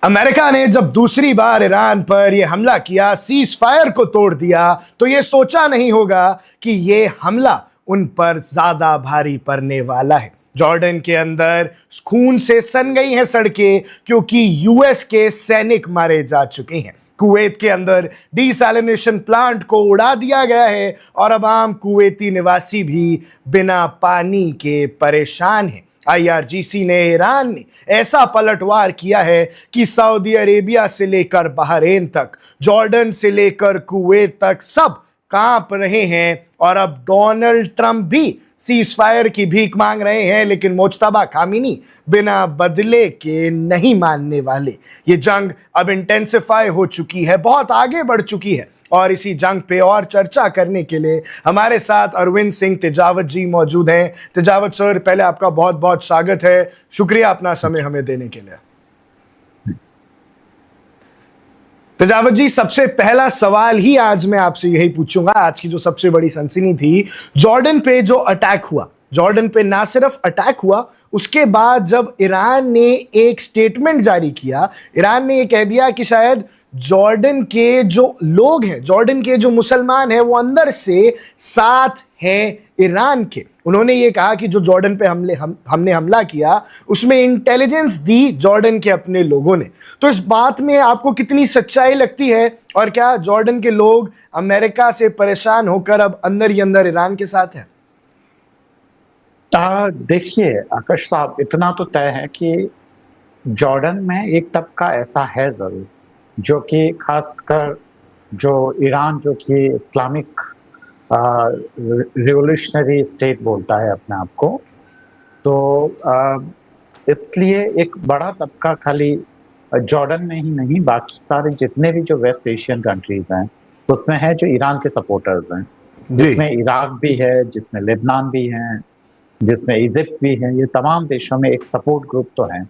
America ने जब दूसरी बार ईरान पर यह हमला किया, सीज फायर को तोड़ दिया, तो यह सोचा नहीं होगा कि यह हमला उन पर ज्यादा भारी पड़ने वाला है। जॉर्डन के अंदर खून से सन गई हैं सड़कें, क्योंकि यूएस के सैनिक मारे जा चुके हैं। कुवैत के अंदर डिसैलिनेशन प्लांट को उड़ा दिया गया है और अब आम कुवैती निवासी भी बिना पानी के परेशान हैं। आईआरजीसी ने ईरान ने ऐसा पलटवार किया है कि सऊदी अरेबिया से लेकर बहरीन तक, जॉर्डन से लेकर कुवैत तक सब कांप रहे हैं। और अब डोनाल्ड ट्रंप भी सीज फायर की भीख मांग रहे हैं, लेकिन मुज्तबा खामिनी बिना बदले के नहीं मानने वाले। ये जंग अब इंटेंसिफाई हो चुकी है, बहुत आगे बढ़ चुकी है। और इसी जंग पे और चर्चा करने के लिए हमारे साथ अरविंद सिंह तेजावत जी मौजूद हैं। तेजावत सर, पहले आपका बहुत बहुत स्वागत है, शुक्रिया अपना समय हमें देने के लिए। तेजावत जी, सबसे पहला सवाल ही आज मैं आपसे यही पूछूंगा। आज की जो सबसे बड़ी सनसनी थी, जॉर्डन पे जो अटैक हुआ, जॉर्डन पे ना सिर्फ अटैक हुआ, उसके बाद जब ईरान ने एक स्टेटमेंट जारी किया, ईरान ने ये कह दिया कि शायद जॉर्डन के जो लोग हैं, जॉर्डन के जो मुसलमान हैं, वो अंदर से साथ हैं ईरान के। उन्होंने ये कहा कि जो जॉर्डन पे हमने हमला किया, उसमें इंटेलिजेंस दी जॉर्डन के अपने लोगों ने। तो इस बात में आपको कितनी सच्चाई लगती है, और क्या जॉर्डन के लोग अमेरिका से परेशान होकर अब अंदर ही अंदर ईरान के साथ हैं? देखिए आकाश साहब, इतना तो तय है कि जॉर्डन में एक तबका ऐसा है जरूर, जो कि खासकर जो ईरान, जो कि इस्लामिक रिवोल्यूशनरी स्टेट बोलता है अपने आप को, तो इसलिए एक बड़ा तबका खाली जॉर्डन में ही नहीं, बाकी सारे जितने भी जो वेस्ट एशियन कंट्रीज हैं उसमें है जो ईरान के सपोर्टर्स हैं, जिसमें इराक भी है, जिसमें लेबनान भी है, जिसमें इजिप्ट भी है। ये तमाम देशों में एक सपोर्ट ग्रुप तो है,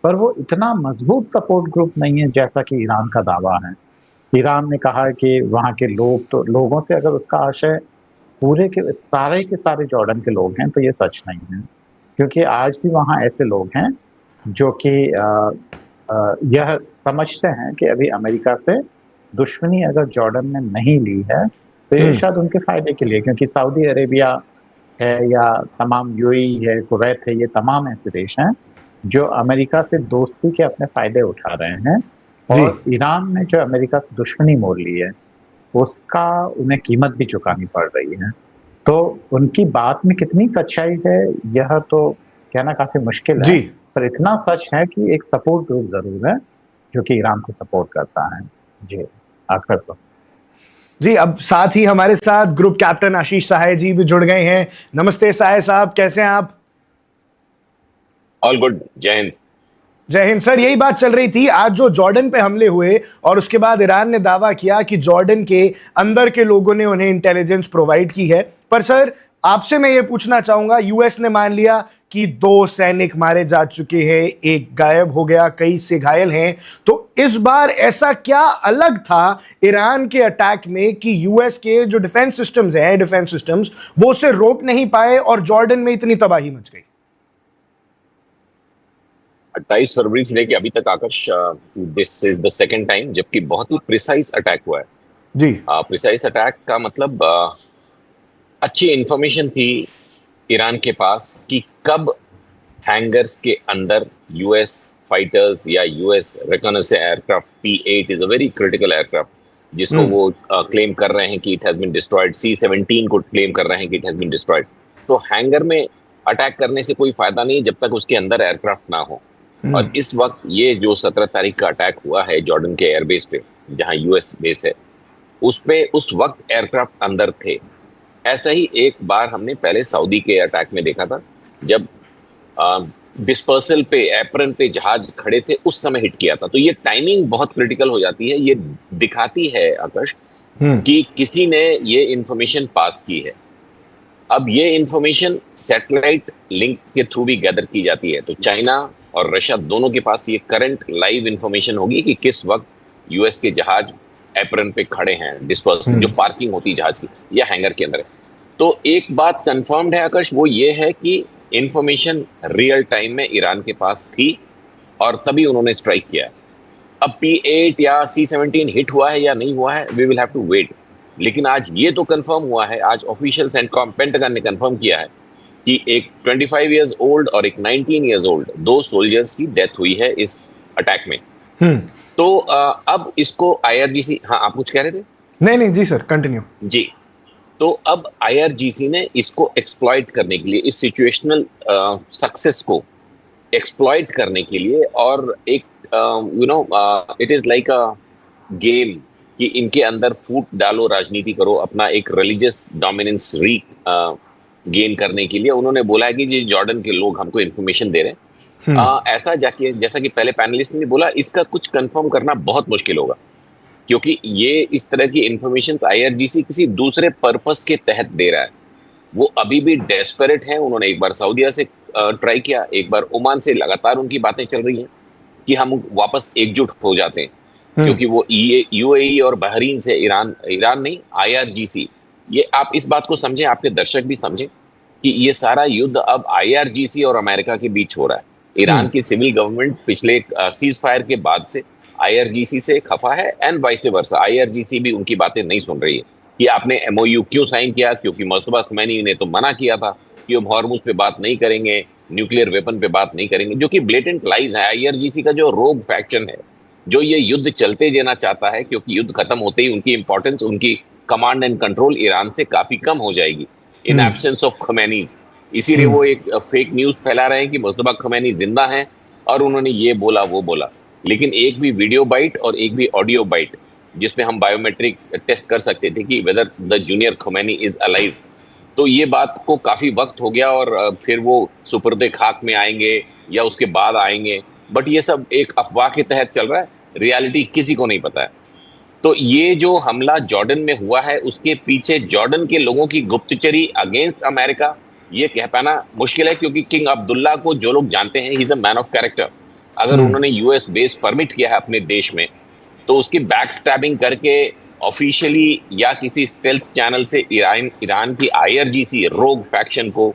पर वो इतना मजबूत सपोर्ट ग्रुप नहीं है जैसा कि ईरान का दावा है। ईरान ने कहा है कि वहाँ के लोग, तो लोगों से अगर उसका आशय पूरे के सारे जॉर्डन के लोग हैं, तो ये सच नहीं है, क्योंकि आज भी वहाँ ऐसे लोग हैं जो कि यह समझते हैं कि अभी अमेरिका से दुश्मनी अगर जॉर्डन ने नहीं ली है तो ये शायद उनके फायदे के लिए, क्योंकि सऊदी अरेबिया है या तमाम यूएई है, कुवैत है, ये तमाम ऐसे देश हैं जो अमेरिका से दोस्ती के अपने फायदे उठा रहे हैं, और ईरान ने जो अमेरिका से दुश्मनी मोल ली है उसका उन्हें कीमत भी चुकानी पड़ रही है। तो उनकी बात में कितनी सच्चाई है यह तो कहना काफी मुश्किल है, पर इतना सच है कि एक सपोर्ट ग्रुप जरूर है जो कि ईरान को सपोर्ट करता है। जी आखिर से जी, अब साथ ही हमारे साथ ग्रुप कैप्टन आशीष सहाय जी भी जुड़ गए हैं। नमस्ते सहाय साहब, कैसे हैं आप? ऑल गुड, जय हिंद। जय हिंद सर। यही बात चल रही थी, आज जो जॉर्डन पे हमले हुए और उसके बाद ईरान ने दावा किया कि जॉर्डन के अंदर के लोगों ने उन्हें इंटेलिजेंस प्रोवाइड की है। पर सर, आपसे मैं ये पूछना चाहूंगा, यूएस ने मान लिया कि 2 सैनिक मारे जा चुके हैं, 1 गायब हो गया, कई से घायल हैं, तो इस बार ऐसा क्या अलग था ईरान के अटैक में कि यूएस के जो डिफेंस सिस्टम्स हैं, डिफेंस सिस्टम्स, वो उसे रोक नहीं पाए और जॉर्डन में इतनी तबाही मच गई? 28 फरवरी से लेके अभी तक Akash, this is the second time जबकि बहुत ही प्रिसाइज अटैक हुआ है जी। प्रिसाइज अटैक का मतलब अच्छी इंफॉर्मेशन थी ईरान के पास कि कब हैंगर्स के अंदर यूएस फाइटर्स या US reconnaissance aircraft P-8 is a very critical aircraft, जिसको वो क्लेम कर रहे हैं कि it has been destroyed. C-17 को क्लेम कर रहे हैं कि इट हैज बीन डिस्ट्रॉयड। तो हैंगर में अटैक करने से कोई फायदा नहीं जब तक उसके अंदर एयरक्राफ्ट ना हो। और इस वक्त ये जो 17 तारीख का अटैक हुआ है जॉर्डन के एयरबेस पे, जहां यूएस बेस है, उस पे उस वक्त एयरक्राफ्ट अंदर थे। ऐसा ही एक बार हमने पहले सऊदी के अटैक में देखा था, जब डिस्पर्सल पे, एप्रन पे जहाज खड़े थे, उस समय हिट किया था। तो ये टाइमिंग बहुत क्रिटिकल हो जाती है। ये दिखाती है आकाश कि किसी ने ये इंफॉर्मेशन पास की है। अब ये इंफॉर्मेशन सैटेलाइट लिंक के थ्रू भी गैदर की जाती है, तो चाइना और रशिया दोनों के पास ये करंट लाइव इंफॉर्मेशन होगी कि किस वक्त यूएस के जहाज एप्रन पे खड़े हैं, डिस्पर्स जो पार्किंग होती है जहाज की या हैंगर के अंदर है। तो एक बात कंफर्म्ड है आकाश, वो ये है कि इंफॉर्मेशन रियल टाइम में ईरान के पास थी और तभी उन्होंने स्ट्राइक किया है। अब P8 या C17 हिट हुआ है या नहीं हुआ है, we will have to wait. लेकिन आज ये तो कंफर्म हुआ है, आज ऑफिशियल पेंटागन ने कंफर्म किया है कि एक 25 इयर्स ओल्ड और एक 19 इयर्स ओल्ड 2 सोल्जर्स की डेथ हुई है इस अटैक में। तो अब इसको IRGC, हाँ आप कुछ कह रहे थे? नहीं नहीं जी सर, कंटिन्यू। जी, तो अब IRGC ने इसको एक्सप्लॉइट करने के लिए, इस सिचुएशनल सक्सेस को एक्सप्लॉइट करने के लिए, और एक it is like a game कि इनके अंदर फूट डालो, राजनीति करो, अपना एक रिलीजियस डोमिनेंस गेन करने के लिए उन्होंने बोला है कि जी जॉर्डन के लोग हमको इन्फॉर्मेशन दे रहे हैं। ऐसा जाके, जैसा कि पहले पैनलिस्ट ने बोला, इसका कुछ कंफर्म करना बहुत मुश्किल होगा, क्योंकि ये इस तरह की इंफॉर्मेशन IRGC किसी दूसरे पर्पस के तहत दे रहा है। वो अभी भी डेस्परेट हैं। उन्होंने एक बार सऊदीया से ट्राई किया, एक बार ओमान से, लगातार उनकी बातें चल रही हैं कि हम वापस एकजुट हो जाते हैं, क्योंकि वो UAE और बहरीन से, ईरान नहीं, IRGC, ये आप इस बात को समझें, आपके दर्शक भी समझें कि ये सारा युद्ध अब IRGC और अमेरिका के बीच हो रहा है। ईरान की सिविल गवर्नमेंट पिछले सीज फायर के बाद से IRGC से खफा है, एंड वाइस वर्सा। IRGC भी उनकी बातें नहीं सुन रही है कि आपने MOU क्यों साइन किया, क्योंकि मुस्तफा खमैनी ने तो मना किया था कि हम हॉर्मुज पे बात नहीं करेंगे, न्यूक्लियर वेपन पे बात नहीं करेंगे, जो कि ब्लेटेंट लाइज है। IRGC का जो रोग फैक्शन है, जो ये युद्ध चलते देना चाहता है, क्योंकि युद्ध खत्म होते ही उनकी इंपॉर्टेंस, उनकी कमांड एंड कंट्रोल ईरान से काफी कम हो जाएगी इन एब्सेंस ऑफ खमैनीज। इसीलिए वो एक फेक न्यूज फैला रहे हैं कि मुस्तफा खमैनी जिंदा हैं और उन्होंने ये बोला वो बोला, लेकिन एक भी वीडियो बाइट और एक भी ऑडियो बाइट जिसपे हम बायोमेट्रिक टेस्ट कर सकते थे कि whether the junior Khamenei is alive, तो ये बात को काफी वक्त हो गया, और फिर वो सुपुर्दे खाक में आएंगे या उसके बाद आएंगे, बट ये सब एक अफवाह के तहत चल रहा है, रियलिटी किसी को नहीं पता है। तो ये जो हमला जॉर्डन में हुआ है, उसके पीछे जॉर्डन के लोगों की गुप्तचरी अगेंस्ट अमेरिका, ये कह पाना मुश्किल है, क्योंकि किंग अब्दुल्ला को जो लोग जानते हैं, ही is a man of character. अगर उन्होंने US बेस परमिट किया है अपने देश में, तो उसकी बैक स्टैबिंग करके ऑफिशियली या किसी स्टेल्थ चैनल से ईरान की IRGC रोग फैक्शन को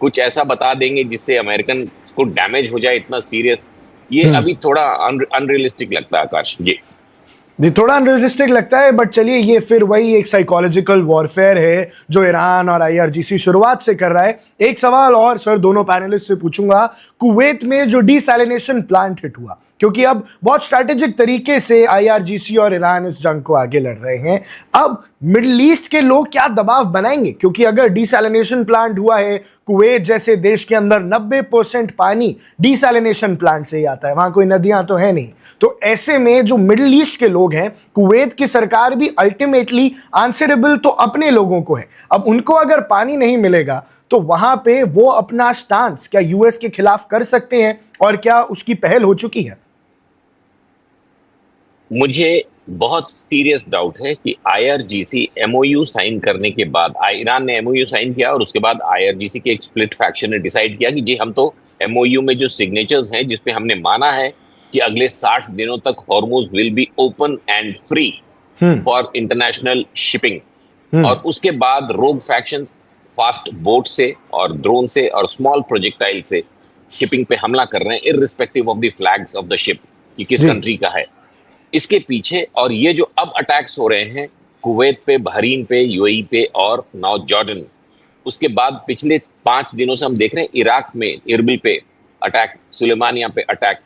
कुछ ऐसा बता देंगे जिससे अमेरिकन को डैमेज हो जाए इतना सीरियस, ये अभी थोड़ा अनरियलिस्टिक लगता है आकाश जी, थोड़ा अनरियलिस्टिक लगता है। बट चलिए, ये फिर वही एक साइकोलॉजिकल वॉरफेयर है जो ईरान और IRGC शुरुआत से कर रहा है। एक सवाल और सर दोनों पैनलिस्ट से पूछूंगा, कुवैत में जो डीसैलिनेशन प्लांट हिट हुआ, क्योंकि अब बहुत स्ट्रैटेजिक तरीके से IRGC और ईरान इस जंग को आगे लड़ रहे हैं, अब मिडिल ईस्ट के लोग क्या दबाव बनाएंगे? क्योंकि अगर डीसैलिनेशन प्लांट हुआ है, कुवैत जैसे देश के अंदर 90% पानी डीसैलिनेशन प्लांट से ही आता है, वहां कोई नदियां तो है नहीं, तो ऐसे में जो मिडिल ईस्ट के लोग हैं, कुवैत की सरकार भी अल्टीमेटली आंसरेबल तो अपने लोगों को है। अब उनको अगर पानी नहीं मिलेगा तो वहां पे वो अपना स्टांस क्या US के खिलाफ कर सकते हैं, और क्या उसकी पहल हो चुकी है? मुझे बहुत सीरियस डाउट है कि IRGC MOU साइन करने के बाद, ईरान ने MOU साइन किया और उसके बाद IRGC के एक स्प्लिट फैक्शन ने डिसाइड किया कि जी हम तो MOU में जो सिग्नेचर्स हैं, जिसपे हमने माना है कि अगले 60 दिनों तक Hormuz will be open and free for international shipping, और उसके बाद रोग फैक्शंस फास्ट बोट से और ड्रोन से और स्मॉल प्रोजेक्टाइल से शिपिंग पे हमला कर रहे हैं, irrespective of the flags of the ship कि किस कंट्री का है। इसके पीछे, और ये जो अब अटैक्स हो रहे हैं कुवैत पे, बहरीन पे, UAE पे और नाउ जॉर्डन, उसके बाद पिछले 5 दिनों से हम देख रहे हैं इराक में इरबिल पे अटैक, सुलेमानिया पे अटैक।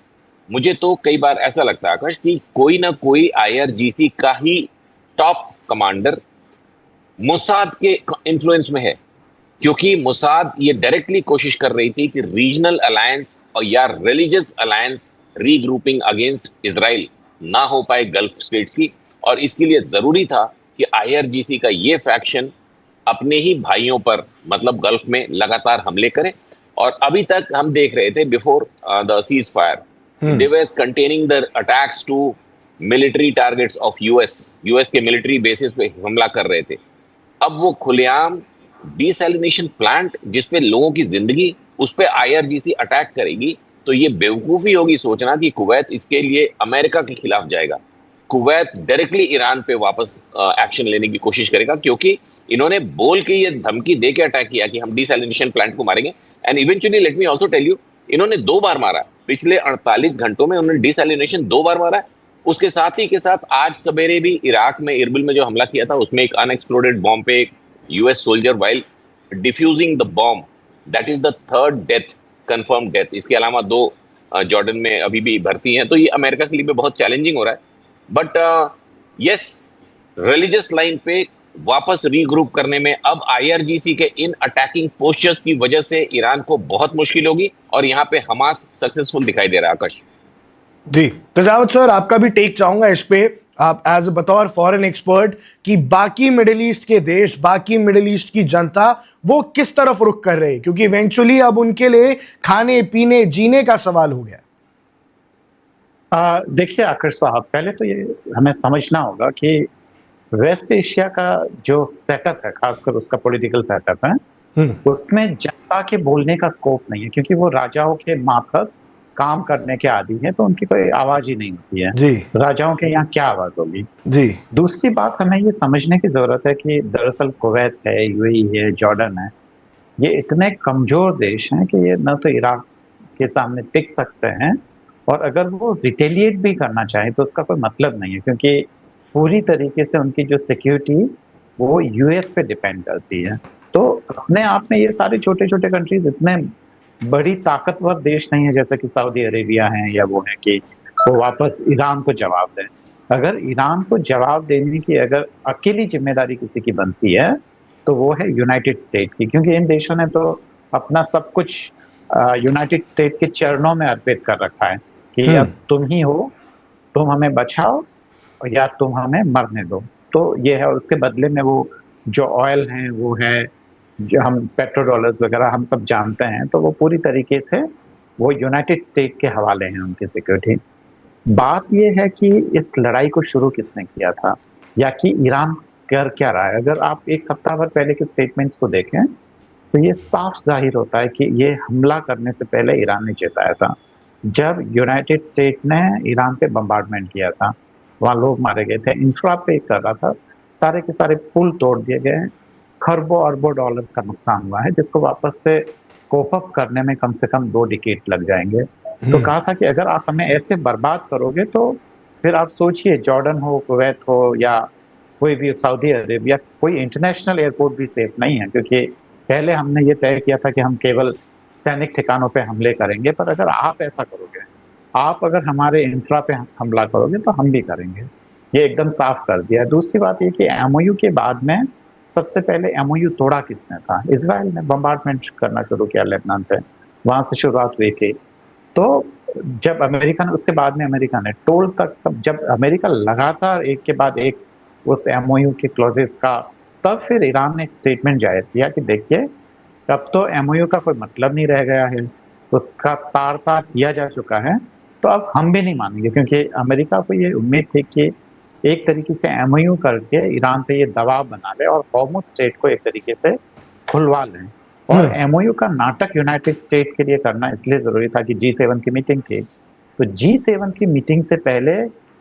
मुझे तो कई बार ऐसा लगता है आकाश कि कोई ना कोई IRGC का ही टॉप कमांडर मोसाद के इन्फ्लुएंस में है, क्योंकि मोसाद ये डायरेक्टली कोशिश कर रही थी कि रीजनल अलायंस और या religious alliance regrouping against Israel ना हो पाए गल्फ स्टेट्स की, और इसके लिए जरूरी था कि IRGC का ये फैक्शन अपने ही भाइयों पर, मतलब गल्फ में लगातार हमले करे। और अभी तक हम देख रहे थे before the ceasefire, they were continuing the attacks to military targets of US के मिलिट्री बेसिस पे हमला कर रहे थे। अब वो खुलेआम डीसैलिनेशन प्लांट जिसपे लोगों की जिंदगी, उस पे IRGC अटैक करेगी, तो ये बेवकूफी होगी सोचना कि कुवैत इसके लिए अमेरिका के खिलाफ जाएगा। कुवैत डायरेक्टली ईरान पे वापस एक्शन लेने की कोशिश करेगा, क्योंकि इन्होंने बोल के ये धमकी दे के अटैक किया कि हम डीसैलिनेशन प्लांट को मारेंगे, and eventually let me also tell you, इन्होंने 2 बार मारा पिछले 48 घंटों में, उन्होंने डीसैलिनेशन 2 बार मारा है। उसके साथ ही के साथ आज सवेरे भी इराक में इरबिल में जो हमला किया था उसमें एक अनएक्सप्लोडेड बॉम्ब पे एक US soldier while defusing the bomb, that is the third death, confirm death. इसके अलावा 2 जॉर्डन में अभी भी भर्ती हैं। तो ये अमेरिका के लिए भी बहुत चैलेंजिंग हो रहा है। बट यस, रिलीजियस लाइन पे वापस रीग्रुप करने में अब आईआरजीसी के इन अटैकिंग पोस्चर्स की वजह से ईरान को बहुत मुश्किल होगी, और यहाँ पे हमास सक्सेसफुल दिखाई दे रहा है। आकाश जी, तो जावद सर आपका भी टेक चाहूंगा इस पे, आप एज बतौर फॉरेन एक्सपर्ट कि बाकी मिडिल ईस्ट के देश, बाकी मिडिल ईस्ट की जनता वो किस तरफ रुख कर रहे हैं, क्योंकि इवेंचुअली अब उनके लिए खाने पीने जीने का सवाल हो गया। देखिए आकाश साहब, पहले तो ये हमें समझना होगा कि वेस्ट एशिया का जो सेटअप है, खासकर उसका पॉलिटिकल सेटअप है, उसमें जनता के बोलने का स्कोप नहीं है, क्योंकि वो राजाओं के मातहत काम करने के आदी हैं, तो उनकी कोई आवाज ही नहीं होती है। जी राजाओं के यहाँ क्या आवाज होगी। जी। दूसरी बात हमें ये समझने की जरूरत है कि दरअसल कुवैत है, यूएई है, जॉर्डन है, ये इतने कमजोर देश हैं कि ये न तो इराक के सामने टिक सकते हैं, और अगर वो रिटेलिएट भी करना चाहे तो उसका कोई मतलब नहीं है, क्योंकि पूरी तरीके से उनकी जो सिक्योरिटी वो यूएस पे डिपेंड करती है। तो अपने आप में ये सारे छोटे छोटे कंट्रीज इतने बड़ी ताकतवर देश नहीं है जैसे कि सऊदी अरेबिया है, या वो है कि वो वापस ईरान को जवाब दें। अगर ईरान को जवाब देने की अगर अकेली जिम्मेदारी किसी की बनती है तो वो है यूनाइटेड स्टेट की, क्योंकि इन देशों ने तो अपना सब कुछ यूनाइटेड स्टेट के चरणों में अर्पित कर रखा है कि अब तुम ही हो, तुम हमें बचाओ या तुम हमें मरने दो। तो ये है, और उसके बदले में वो जो ऑयल है, वो है जो हम पेट्रो डॉलर्स वगैरह हम सब जानते हैं, तो वो पूरी तरीके से वो यूनाइटेड स्टेट के हवाले हैं उनकी सिक्योरिटी। बात ये है कि इस लड़ाई को शुरू किसने किया था, या कि ईरान कर क्या रहा है। अगर आप एक सप्ताह भर पहले के स्टेटमेंट्स को देखें तो ये साफ जाहिर होता है कि ये हमला करने से पहले ईरान ने चेताया था। जब यूनाइटेड स्टेट ने ईरान पे बम्बार्डमेंट किया था, वहाँ लोग मारे गए थे, इंफ्रा पे कर रहा था, सारे के सारे पुल तोड़ दिए गए हैं, खरबों अरबों डॉलर का नुकसान हुआ है, जिसको वापस से कोप अप करने में कम से कम 2 डिकेड लग जाएंगे। तो कहा था कि अगर आप हमें ऐसे बर्बाद करोगे तो फिर आप सोचिए, जॉर्डन हो, कुवैत हो, या कोई भी सऊदी अरेबिया, कोई इंटरनेशनल एयरपोर्ट भी सेफ नहीं है, क्योंकि पहले हमने ये तय किया था कि हम केवल सैनिक ठिकानों पे हमले करेंगे, पर अगर आप ऐसा करोगे, आप अगर हमारे इंफ्रा पे हमला करोगे तो हम भी करेंगे। ये एकदम साफ कर दिया। दूसरी बात ये कि एमओयू के बाद में सबसे पहले एमओयू तोड़ा किसने था? इजराइल ने बम्बार्डमेंट करना शुरू किया लेबनान पे, वहां से शुरुआत हुई थी। तो जब अमेरिका ने, उसके बाद में अमेरिका ने टोल तक, जब अमेरिका लगातार एक के बाद एक उस एमओयू के क्लॉजेस का, तब फिर ईरान ने एक स्टेटमेंट जारी किया कि देखिए अब तो एमओयू का कोई मतलब नहीं रह गया है, उसका तार तार किया जा चुका है, तो अब हम भी नहीं मानेंगे, क्योंकि अमेरिका को ये उम्मीद थी कि एक तरीके से एमओयू करके ईरान पे ये दबाव बना ले और हॉर्मुज़ स्ट्रेट को एक तरीके से खुलवा लें। और एमओयू का नाटक यूनाइटेड स्टेट के लिए करना इसलिए जरूरी था कि G7 की मीटिंग थी। तो G7 की मीटिंग से पहले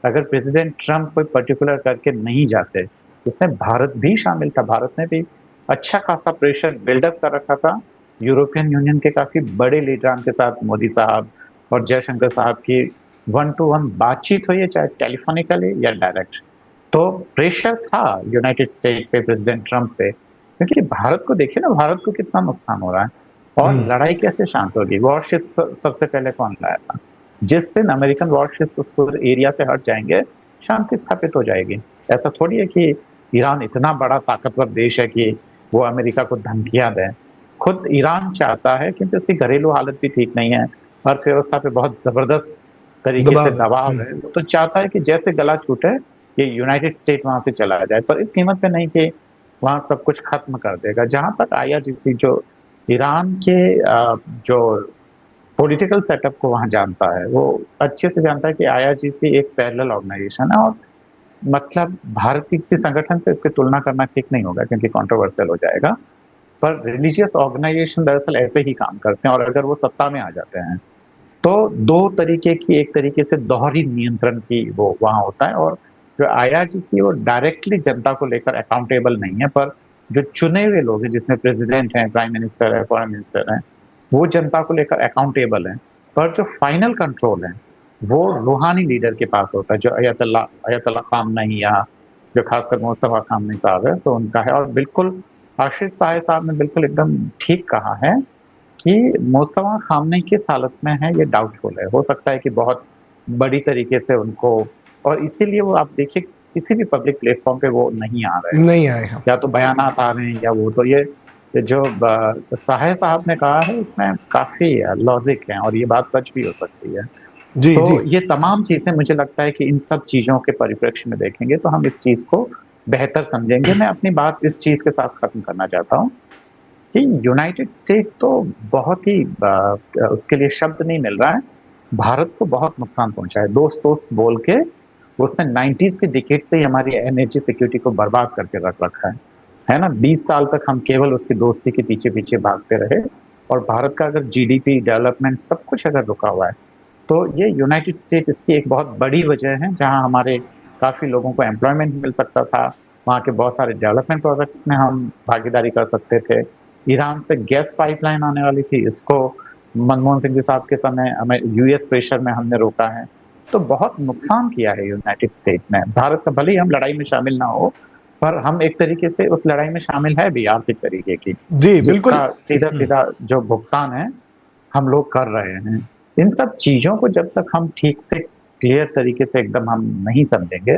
अगर प्रेसिडेंट ट्रंप कोई पर्टिकुलर करके नहीं जाते, जिसमें भारत भी शामिल था, भारत ने भी अच्छा खासा प्रेशर बिल्डअप कर रखा था, यूरोपियन यूनियन के काफी बड़े लीडरान के साथ मोदी साहब और जयशंकर साहब की 1-to-1 बातचीत हुई है, चाहे टेलीफोनिकली या डायरेक्ट। तो प्रेशर था यूनाइटेड स्टेट पे, प्रेसिडेंट ट्रंप पे, क्योंकि भारत को देखिए ना, भारत को कितना नुकसान हो रहा है, और लड़ाई कैसे शांत होगी। वॉरशिप्स सबसे पहले कौन लाया था? जिस दिन अमेरिकन वॉरशिप्स उस एरिया से हट जाएंगे, शांति स्थापित हो जाएगी। ऐसा थोड़ी है कि ईरान इतना बड़ा ताकतवर देश है कि वो अमेरिका को धमकियां दें। खुद ईरान चाहता है, क्योंकि उसकी घरेलू हालत भी ठीक नहीं है, अर्थव्यवस्था पे बहुत जबरदस्त तरीके से दबाव है, तो चाहता है कि जैसे गला छूटे ये यूनाइटेड स्टेट वहां से चला जाए, पर इस कीमत पे नहीं कि वहां सब कुछ खत्म कर देगा। जहां तक आईआरजीसी, जो ईरान के जो पॉलिटिकल सेटअप को वहां जानता है, वो अच्छे से जानता है कि आईआरजीसी एक पैरेलल ऑर्गेनाइजेशन है, और मतलब भारत की किसी संगठन से इसकी तुलना करना ठीक नहीं होगा, क्योंकि कंट्रोवर्शियल हो जाएगा। पर रिलीजियस ऑर्गेनाइजेशन दरअसल ऐसे ही काम करते हैं, और अगर वो सत्ता में आ जाते हैं तो 2 तरीके की, एक तरीके से दोहरी नियंत्रण की वो वहां होता है। और जो आईआरजीसी वो डायरेक्टली जनता को लेकर अकाउंटेबल नहीं है, पर जो चुने हुए लोग हैं, जिसमें प्रेसिडेंट हैं, प्राइम मिनिस्टर है, फॉरेन मिनिस्टर हैं, वो जनता को लेकर अकाउंटेबल हैं, पर जो फाइनल कंट्रोल है वो रूहानी लीडर के पास होता है, जो अयतुल्ला खामनेई या जो खासकर मुस्तफा खामनेई साहब है तो उनका है। और बिल्कुल आशीष शाह साहब ने बिल्कुल एकदम ठीक कहा है कि मुस्तफा खामनेई किस हालत में है ये डाउटफुल है। हो सकता है कि बहुत बड़ी तरीके से उनको, और इसीलिए वो आप देखिए किसी भी पब्लिक प्लेटफॉर्म पे वो नहीं आ रहे हैं, नहीं आए हम। या तो बयानात आ रहे हैं या वो, तो ये जो साहे साहब ने कहा है इसमें काफी लॉजिक है और ये बात सच भी हो सकती है। जी तो जी ये तमाम चीजें मुझे लगता है कि इन सब चीजों के परिप्रेक्ष्य में देखेंगे तो हम इस चीज को बेहतर समझेंगे। मैं अपनी बात इस चीज के साथ खत्म करना चाहता हूँ कि यूनाइटेड स्टेट तो बहुत ही उसके लिए शब्द नहीं मिल रहा है, भारत को बहुत नुकसान पहुंचा है। दोस्त दोस्त बोल के उसने 90s के डिकेड से ही हमारी एनर्जी सिक्योरिटी को बर्बाद करके रख रखा है ना। 20 साल तक हम केवल उसकी दोस्ती के पीछे पीछे भागते रहे और भारत का अगर जीडीपी डेवलपमेंट सब कुछ अगर रुका हुआ है तो ये यूनाइटेड स्टेट इसकी एक बहुत बड़ी वजह है, जहां हमारे काफी लोगों को एम्प्लॉयमेंट मिल सकता था, वहाँ के बहुत सारे डेवलपमेंट प्रोजेक्ट्स में हम भागीदारी कर सकते थे। ईरान से गैस पाइपलाइन आने वाली थी, इसको मनमोहन सिंह जी साहब के समय हमें यूएस प्रेशर में हमने रोका है। तो बहुत नुकसान किया है यूनाइटेड स्टेट ने भारत का। भले ही हम लड़ाई में शामिल ना हो पर हम एक तरीके से उस लड़ाई में शामिल है भी आर्थिक तरीके की, जी बिल्कुल। जिसका सीधा सीधा जो भुगतान है हम लोग कर रहे हैं। इन सब चीजों को जब तक हम ठीक से क्लियर तरीके से एकदम हम नहीं समझेंगे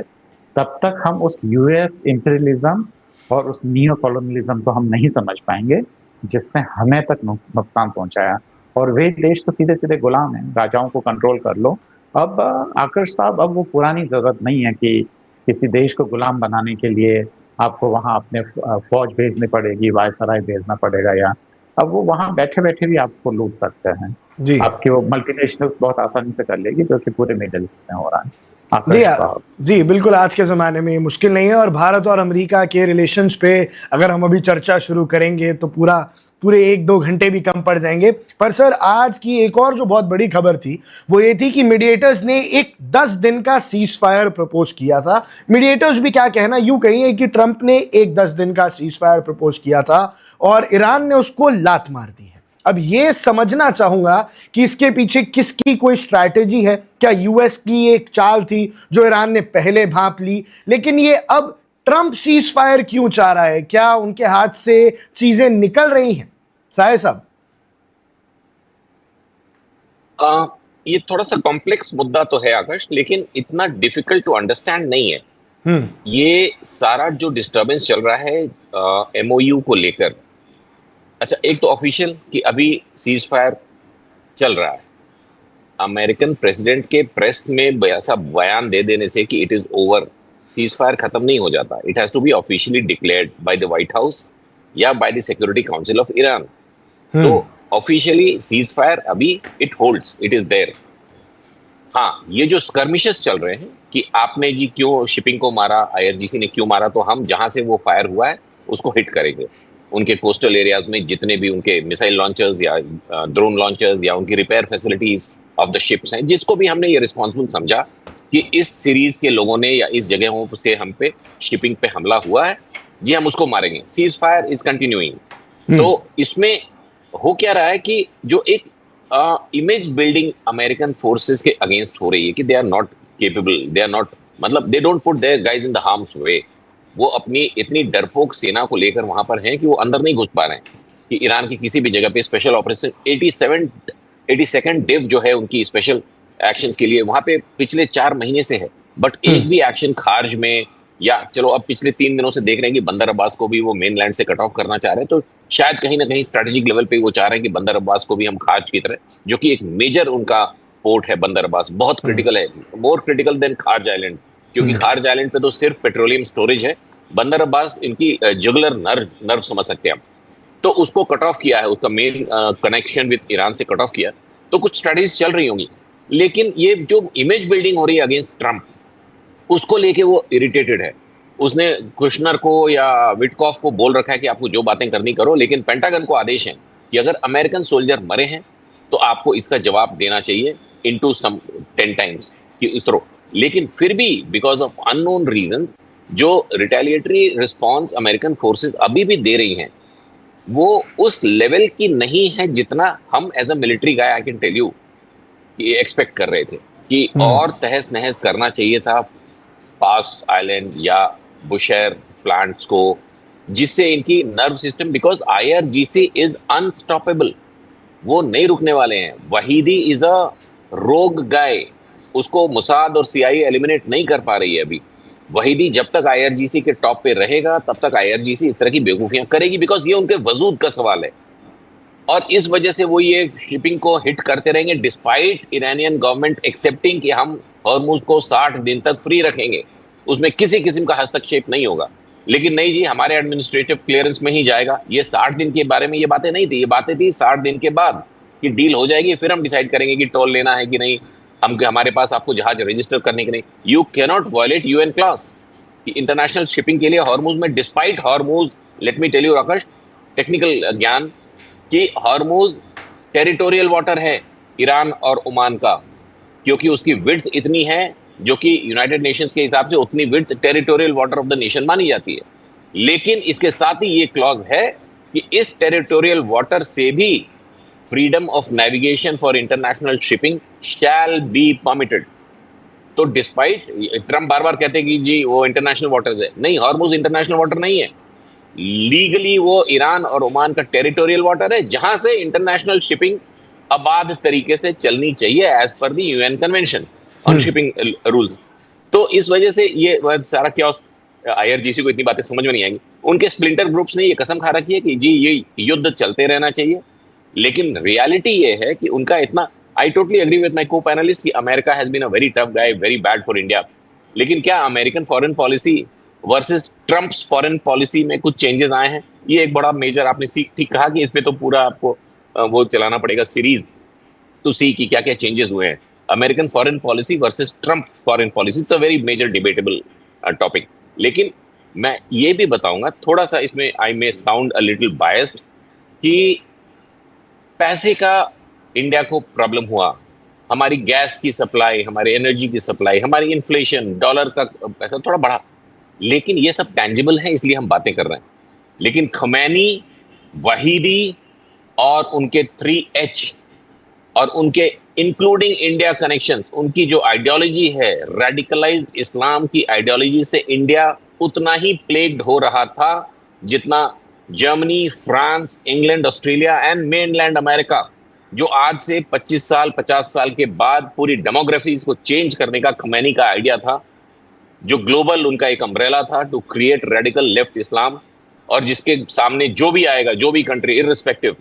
तब तक हम उस यूएस इंपीरियलिज्म और उस नियो कॉलोनियलिज्म को हम नहीं समझ पाएंगे जिसने हमें तक नुकसान पहुंचाया। और वे देश तो सीधे सीधे गुलाम हैं, राजाओं को कंट्रोल कर लो। अब आकर्ष साहब, अब वो पुरानी जरूरत नहीं है कि किसी देश को गुलाम बनाने के लिए आपको वहां अपने फौज भेजनी पड़ेगी, वायसराय भेजना पड़ेगा, या अब वो वहां बैठे बैठे भी आपको लूट सकते हैं। जी आपके वो मल्टीनेशनल्स बहुत आसानी से कर लेगी, जो कि पूरे मिडिल ईस्ट में हो रहा है। जी आकर्ष साहब। जी बिल्कुल, आज के ज़माने में ये मुश्किल नहीं है। और भारत और अमेरिका के रिलेशंस पे अगर हम अभी चर्चा शुरू करेंगे तो पूरे 1-2 घंटे भी कम पड़ जाएंगे। पर सर, आज की एक और जो बहुत बड़ी खबर थी वो ये थी कि मीडिएटर्स ने एक 10 दिन का सीज फायर प्रपोज किया था। मीडिएटर्स भी क्या कहना, यूं कहिए कि ट्रंप ने एक 10 दिन का सीज फायर प्रपोज किया था और ईरान ने उसको लात मार दी है। अब ये समझना चाहूंगा कि इसके पीछे किसकी कोई स्ट्रैटेजी है। क्या यूएस की एक चाल थी जो ईरान ने पहले भांप ली, लेकिन ये अब ट्रंप सीज फायर क्यों चाह रहा है? क्या उनके हाथ से चीजें निकल रही हैं? साहे साहब, ये थोड़ा सा कॉम्प्लेक्स मुद्दा तो है आकाश, लेकिन इतना डिफिकल्ट टू अंडरस्टैंड नहीं है। ये सारा जो डिस्टरबेंस चल रहा है एमओयू को लेकर, अच्छा, एक तो ऑफिशियल कि अभी सीज फायर चल रहा है। अमेरिकन प्रेसिडेंट के प्रेस में ऐसा बयान दे देने से कि it is over, ceasefire खत्म नहीं हो जाता। It has to be officially declared by the White House या by the security council of Iran. तो ऑफिशियली सीज फायर अभी it holds, it is there. हाँ, ये जो स्कर्मिशेस चल रहे हैं कि आपने जी क्यों शिपिंग को मारा, आईआरजीसी ने क्यों मारा, तो हम जहां से वो फायर हुआ है उसको हिट करेंगे। उनके कोस्टल एरियाज में जितने भी उनके मिसाइल लॉन्चर्स या ड्रोन लॉन्चर्स या उनकी repair facilities of the ships हैं, जिसको भी हमने ये रिस्पॉन्सिबल समझा कि इस सीरीज के लोगों ने या इस जगहों से हम पे शिपिंग पे हमला हुआ है, जी हम उसको मारेंगे। Ceasefire is continuing. तो इसमें हो क्या रहा है कि जो एक इमेज बिल्डिंग अमेरिकन फोर्सेस के अगेंस्ट हो रही है कि they are not capable, they are not, मतलब they don't put their guys in the harm's way. वो अपनी इतनी डरपोक सेना को लेकर वहां पर हैं कि वो अंदर नहीं घुस पा रहे हैं कि ईरान की किसी भी जगह पे स्पेशल ऑपरेशन 82nd डिव जो है उनकी स्पेशल एक्शंस के लिए वहां पे पिछले 4 महीने से है, बट एक भी एक्शन खार्ज में, या चलो अब पिछले 3 दिनों से देख रहे हैं कि बंदर अब्बास को भी वो मेन लैंड से कट ऑफ करना चाह रहे हैं। तो शायद कहीं ना कहीं स्ट्रेटेजिक लेवल पे वो चाह रहे हैं कि बंदर अब्बास को भी हम खार्ज की तरह, जो कि एक मेजर उनका पोर्ट है बंदर अब्बास, बहुत क्रिटिकल है, मोर क्रिटिकल देन खार्ज आइलैंड, क्योंकि खार्ज आइलैंड पे तो सिर्फ पेट्रोलियम स्टोरेज है। बंदर अब्बास इनकी जुगलर नर्व समझ सकते हैं हम। तो उसको कट ऑफ किया है, उसका मेन कनेक्शन विद ईरान से कट ऑफ किया। तो कुछ स्ट्रेटजीज चल रही होंगी, लेकिन ये जो इमेज बिल्डिंग हो रही है अगेंस्ट ट्रंप, उसको लेके वो इरिटेटेड है। उसने कुशनर को या विटकॉफ को बोल रखा है कि आपको जो बातें करनी करो, लेकिन पेंटागन को आदेश है कि अगर अमेरिकन सोल्जर मरे हैं तो आपको इसका जवाब देना चाहिए इनटू सम 10 टाइम्स कि इस तरह। लेकिन फिर भी बिकॉज ऑफ अननोन रीजन जो रिटेलिएटरी रिस्पॉन्स अमेरिकन फोर्सेस अभी भी दे रही हैं वो उस लेवल की नहीं है जितना हम as a military guy I can tell you कि एक्सपेक्ट कर रहे थे। कि और तहस नहस करना चाहिए था पास आइलैंड या बुशेयर प्लांट्स को, जिससे इनकी nerve system, because IRGC is unstoppable, वो नहीं रुकने वाले हैं। वहीदी इज अ रोग गाय, उसको मुसाद और सीआईए एलिमिनेट नहीं कर पा रही है अभी। वहीदी जब तक आईआरजीसी के टॉप पे रहेगा तब तक आईआरजीसी इस तरह की बेवकूफियां करेगी, बिकॉज ये उनके वजूद का सवाल है। और इस वजह से वो ये शिपिंग को हिट करते रहेंगे डिस्पाइट ईरानियन गवर्नमेंट एक्सेप्टिंग कि हम हॉर्मुज को 60 दिन तक फ्री रखेंगे, उसमें किसी किस्म का हस्तक्षेप नहीं होगा। लेकिन नहीं जी, हमारे एडमिनिस्ट्रेटिव क्लियरेंस में ही जाएगा। ये 60 दिन के बारे में ये बातें नहीं थी, ये बातें थी 60 दिन के बाद कि डील हो जाएगी, फिर हम डिसाइड करेंगे कि टोल लेना है कि नहीं, हमारे पास आपको जहाज रजिस्टर करने के नहीं। You can not violate UN clause international shipping के लिए हॉर्मुज में, despite Hormuz. Let me tell you Akash, technical ज्ञान कि हॉर्मुज टेरिटोरियल वाटर है ईरान और ओमान का, क्योंकि उसकी विड्थ इतनी है जो कि यूनाइटेड नेशंस के हिसाब से उतनी width territorial water of the nation मानी जाती है। लेकिन इसके साथ ही ये क्लॉज है कि इस टेरिटोरियल वाटर से भी freedom of navigation for international shipping shall be permitted. तो डिस्पाइट ट्रम्प बार बार कहते हैं कि जी वो इंटरनेशनल वाटर्स है, नहीं, हॉर्मुज इंटरनेशनल वाटर नहीं है। लीगली वो ईरान और ओमान का टेरिटोरियल वाटर है, जहां से इंटरनेशनल शिपिंग आबाद तरीके से चलनी चाहिए as per the UN convention on shipping rules. तो इस वजह से ये सारा क्या आईआरजीसी को इतनी बातें समझ में नहीं आएंगी। उनके स्प्लिंटर ग्रुप्स ने ये कसम खा रखी है कि जी ये युद्ध चलते रहना चाहिए, लेकिन रियलिटी ये है कि उनका इतना, I totally agree with my co panelist कि America has been a very tough guy, very bad for India. लेकिन क्या American foreign policy versus Trump's foreign policy में कुछ चेंजेस आए हैं? ये एक बड़ा मेजर, आपने ठीक कहा कि इसमें तो पूरा आपको वो चलाना पड़ेगा सीरीज टू सी कि क्या क्या चेंजेस हुए हैं। American foreign policy versus Trump foreign policy, it's a very major debatable topic. लेकिन मैं ये भी बताऊंगा, थोड़ा सा इसमें I may sound a little biased, कि पैसे का इंडिया को प्रॉब्लम हुआ, हमारी गैस की सप्लाई, हमारी एनर्जी की सप्लाई, हमारी इन्फ्लेशन, डॉलर का पैसा थोड़ा बढ़ा, लेकिन ये सब टैंजिबल है इसलिए हम बातें कर रहे हैं। लेकिन खमैनी, वहीदी और उनके 3H और उनके इंक्लूडिंग इंडिया कनेक्शंस, उनकी जो आइडियोलॉजी है, रेडिकलाइज्ड इस्लाम की आइडियोलॉजी से इंडिया उतना ही प्लेग्ड हो रहा था जितना Germany, France, England, Australia and mainland America, जो आज से 25 साल 50 साल के बाद पूरी डेमोग्राफी को चेंज करने का खमैनी का आइडिया था, जो ग्लोबल उनका एक अम्ब्रेला था टू क्रिएट रेडिकल लेफ्ट इस्लाम, और जिसके सामने जो भी आएगा, जो भी कंट्री इररिस्पेक्टिव,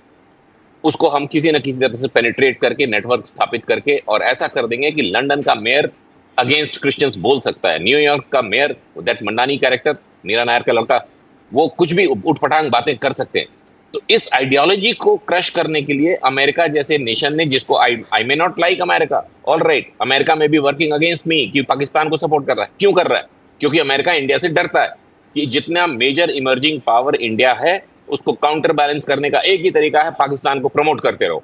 उसको हम किसी न किसी तरह से पेनिट्रेट करके, नेटवर्क स्थापित करके, और ऐसा कर देंगे कि लंदन का मेयर अगेंस्ट क्रिश्चियंस बोल सकता है, न्यूयॉर्क का mayor, that Mamdani character, Meera Nair का लड़का, वो कुछ भी उठपटांग बातें कर सकते हैं। तो इस आइडियोलॉजी को क्रश करने के लिए अमेरिका जैसे नेशन ने, जिसको I may not like America, all right, America में भी वर्किंग अगेंस्ट मी कि पाकिस्तान को सपोर्ट कर रहा है। क्यों कर रहा है? क्योंकि अमेरिका इंडिया से डरता है कि जितना मेजर इमर्जिंग पावर इंडिया है, उसको काउंटर बैलेंस करने का एक ही तरीका है, पाकिस्तान को प्रमोट करते रहो।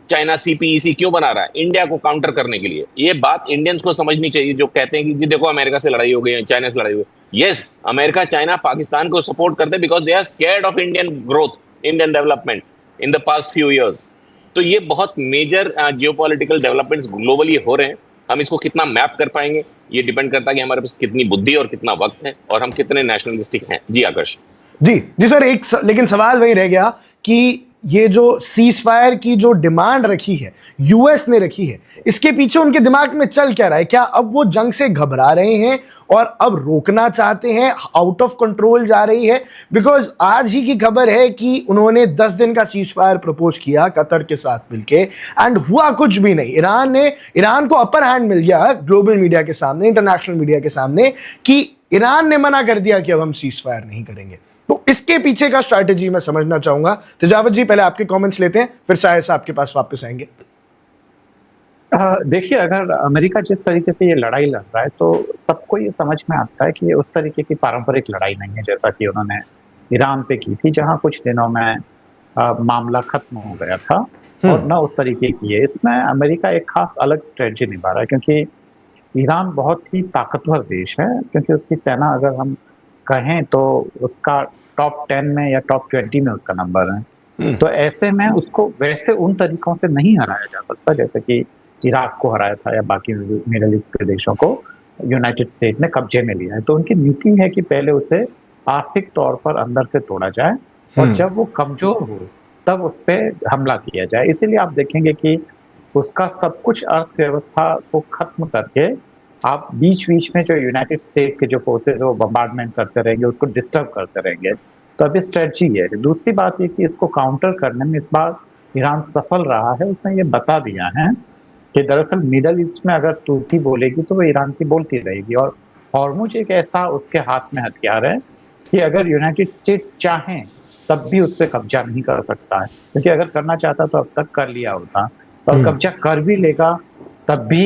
चाइना CPEC क्यों बना रहा है? इंडिया को काउंटर करने के लिए। ये बात इंडियंस को समझनी चाहिए, जो कहते हैं कि जी देखो अमेरिका से लड़ाई हो गई, चाइना से लड़ाई हो गई। यस, अमेरिका, चाइना, पाकिस्तान को सपोर्ट करते because they are scared of Indian growth, Indian development in the past few years. तो ये बहुत मेजर जियोपॉलिटिकल डेवलपमेंट्स ग्लोबली हो रहे हैं। हम इसको कितना मैप कर पाएंगे, ये डिपेंड करता है कि हमारे पास कितनी बुद्धि और कितना वक्त है, और हम कितने नेशनलिस्टिक हैं। जी आकर्ष। जी सर, लेकिन सवाल वही रह गया कि ये जो सीज फायर की जो डिमांड रखी है, यूएस ने रखी है, इसके पीछे उनके दिमाग में चल क्या रहा है? क्या अब वो जंग से घबरा रहे हैं और अब रोकना चाहते हैं, आउट ऑफ कंट्रोल जा रही है? बिकॉज आज ही की खबर है कि उन्होंने 10 दिन का सीज फायर प्रपोज किया कतर के साथ मिलके, एंड हुआ कुछ भी नहीं। ईरान को अपर हैंड मिल गया ग्लोबल मीडिया के सामने, इंटरनेशनल मीडिया के सामने, कि ईरान ने मना कर दिया कि अब हम सीज फायर नहीं करेंगे। तो इसके पीछे का स्ट्रैटेजी मैं समझना चाहूंगा। तेजावत जी, पहले आपके कमेंट्स लेते हैं, फिर शायद आपके पास वापस आएंगे। देखिए, अगर अमेरिका जिस तरीके से ये लड़ाई लड़ रहा है, तो सबको ये समझ में आता है कि ये उस तरीके की पारंपरिक लड़ाई नहीं है जैसा कि उन्होंने ईरान पे की थी, जहां कुछ दिनों में मामला खत्म हो गया था, और न उस तरीके की है। इसमें अमेरिका एक खास अलग स्ट्रेटजी निभा रहा है, क्योंकि ईरान बहुत ही ताकतवर देश है, क्योंकि उसकी सेना अगर हम कहें तो उसका टॉप 10 में या टॉप 20 में उसका नंबर है। तो ऐसे में उसको वैसे उन तरीकों से नहीं हराया जा सकता जैसे कि इराक को हराया था या बाकी मिडल ईस्ट के देशों को यूनाइटेड स्टेट ने कब्जे में लिया है। तो उनकी नीति है कि पहले उसे आर्थिक तौर पर अंदर से तोड़ा जाए और जब वो कमजोर हो तब उस पर हमला किया जाए। इसीलिए आप देखेंगे कि उसका सब कुछ अर्थव्यवस्था को खत्म करके आप बीच बीच में जो यूनाइटेड स्टेट के जो फोर्सेज वो बम्बार्डमेंट करते रहेंगे, उसको डिस्टर्ब करते रहेंगे। तो अभी स्ट्रेटजी है। दूसरी बात ये कि इसको काउंटर करने में इस बार ईरान सफल रहा है। उसने ये बता दिया है कि दरअसल मिडल ईस्ट में अगर तुर्की बोलेगी तो वो ईरान की बोलती रहेगी, और हॉर्मुज एक ऐसा उसके हाथ में हथियार है कि अगर यूनाइटेड स्टेट चाहे तब भी उस पर कब्जा नहीं कर सकता है, क्योंकि अगर करना चाहता तो अब तक कर लिया होता, और कब्जा कर भी लेगा तब भी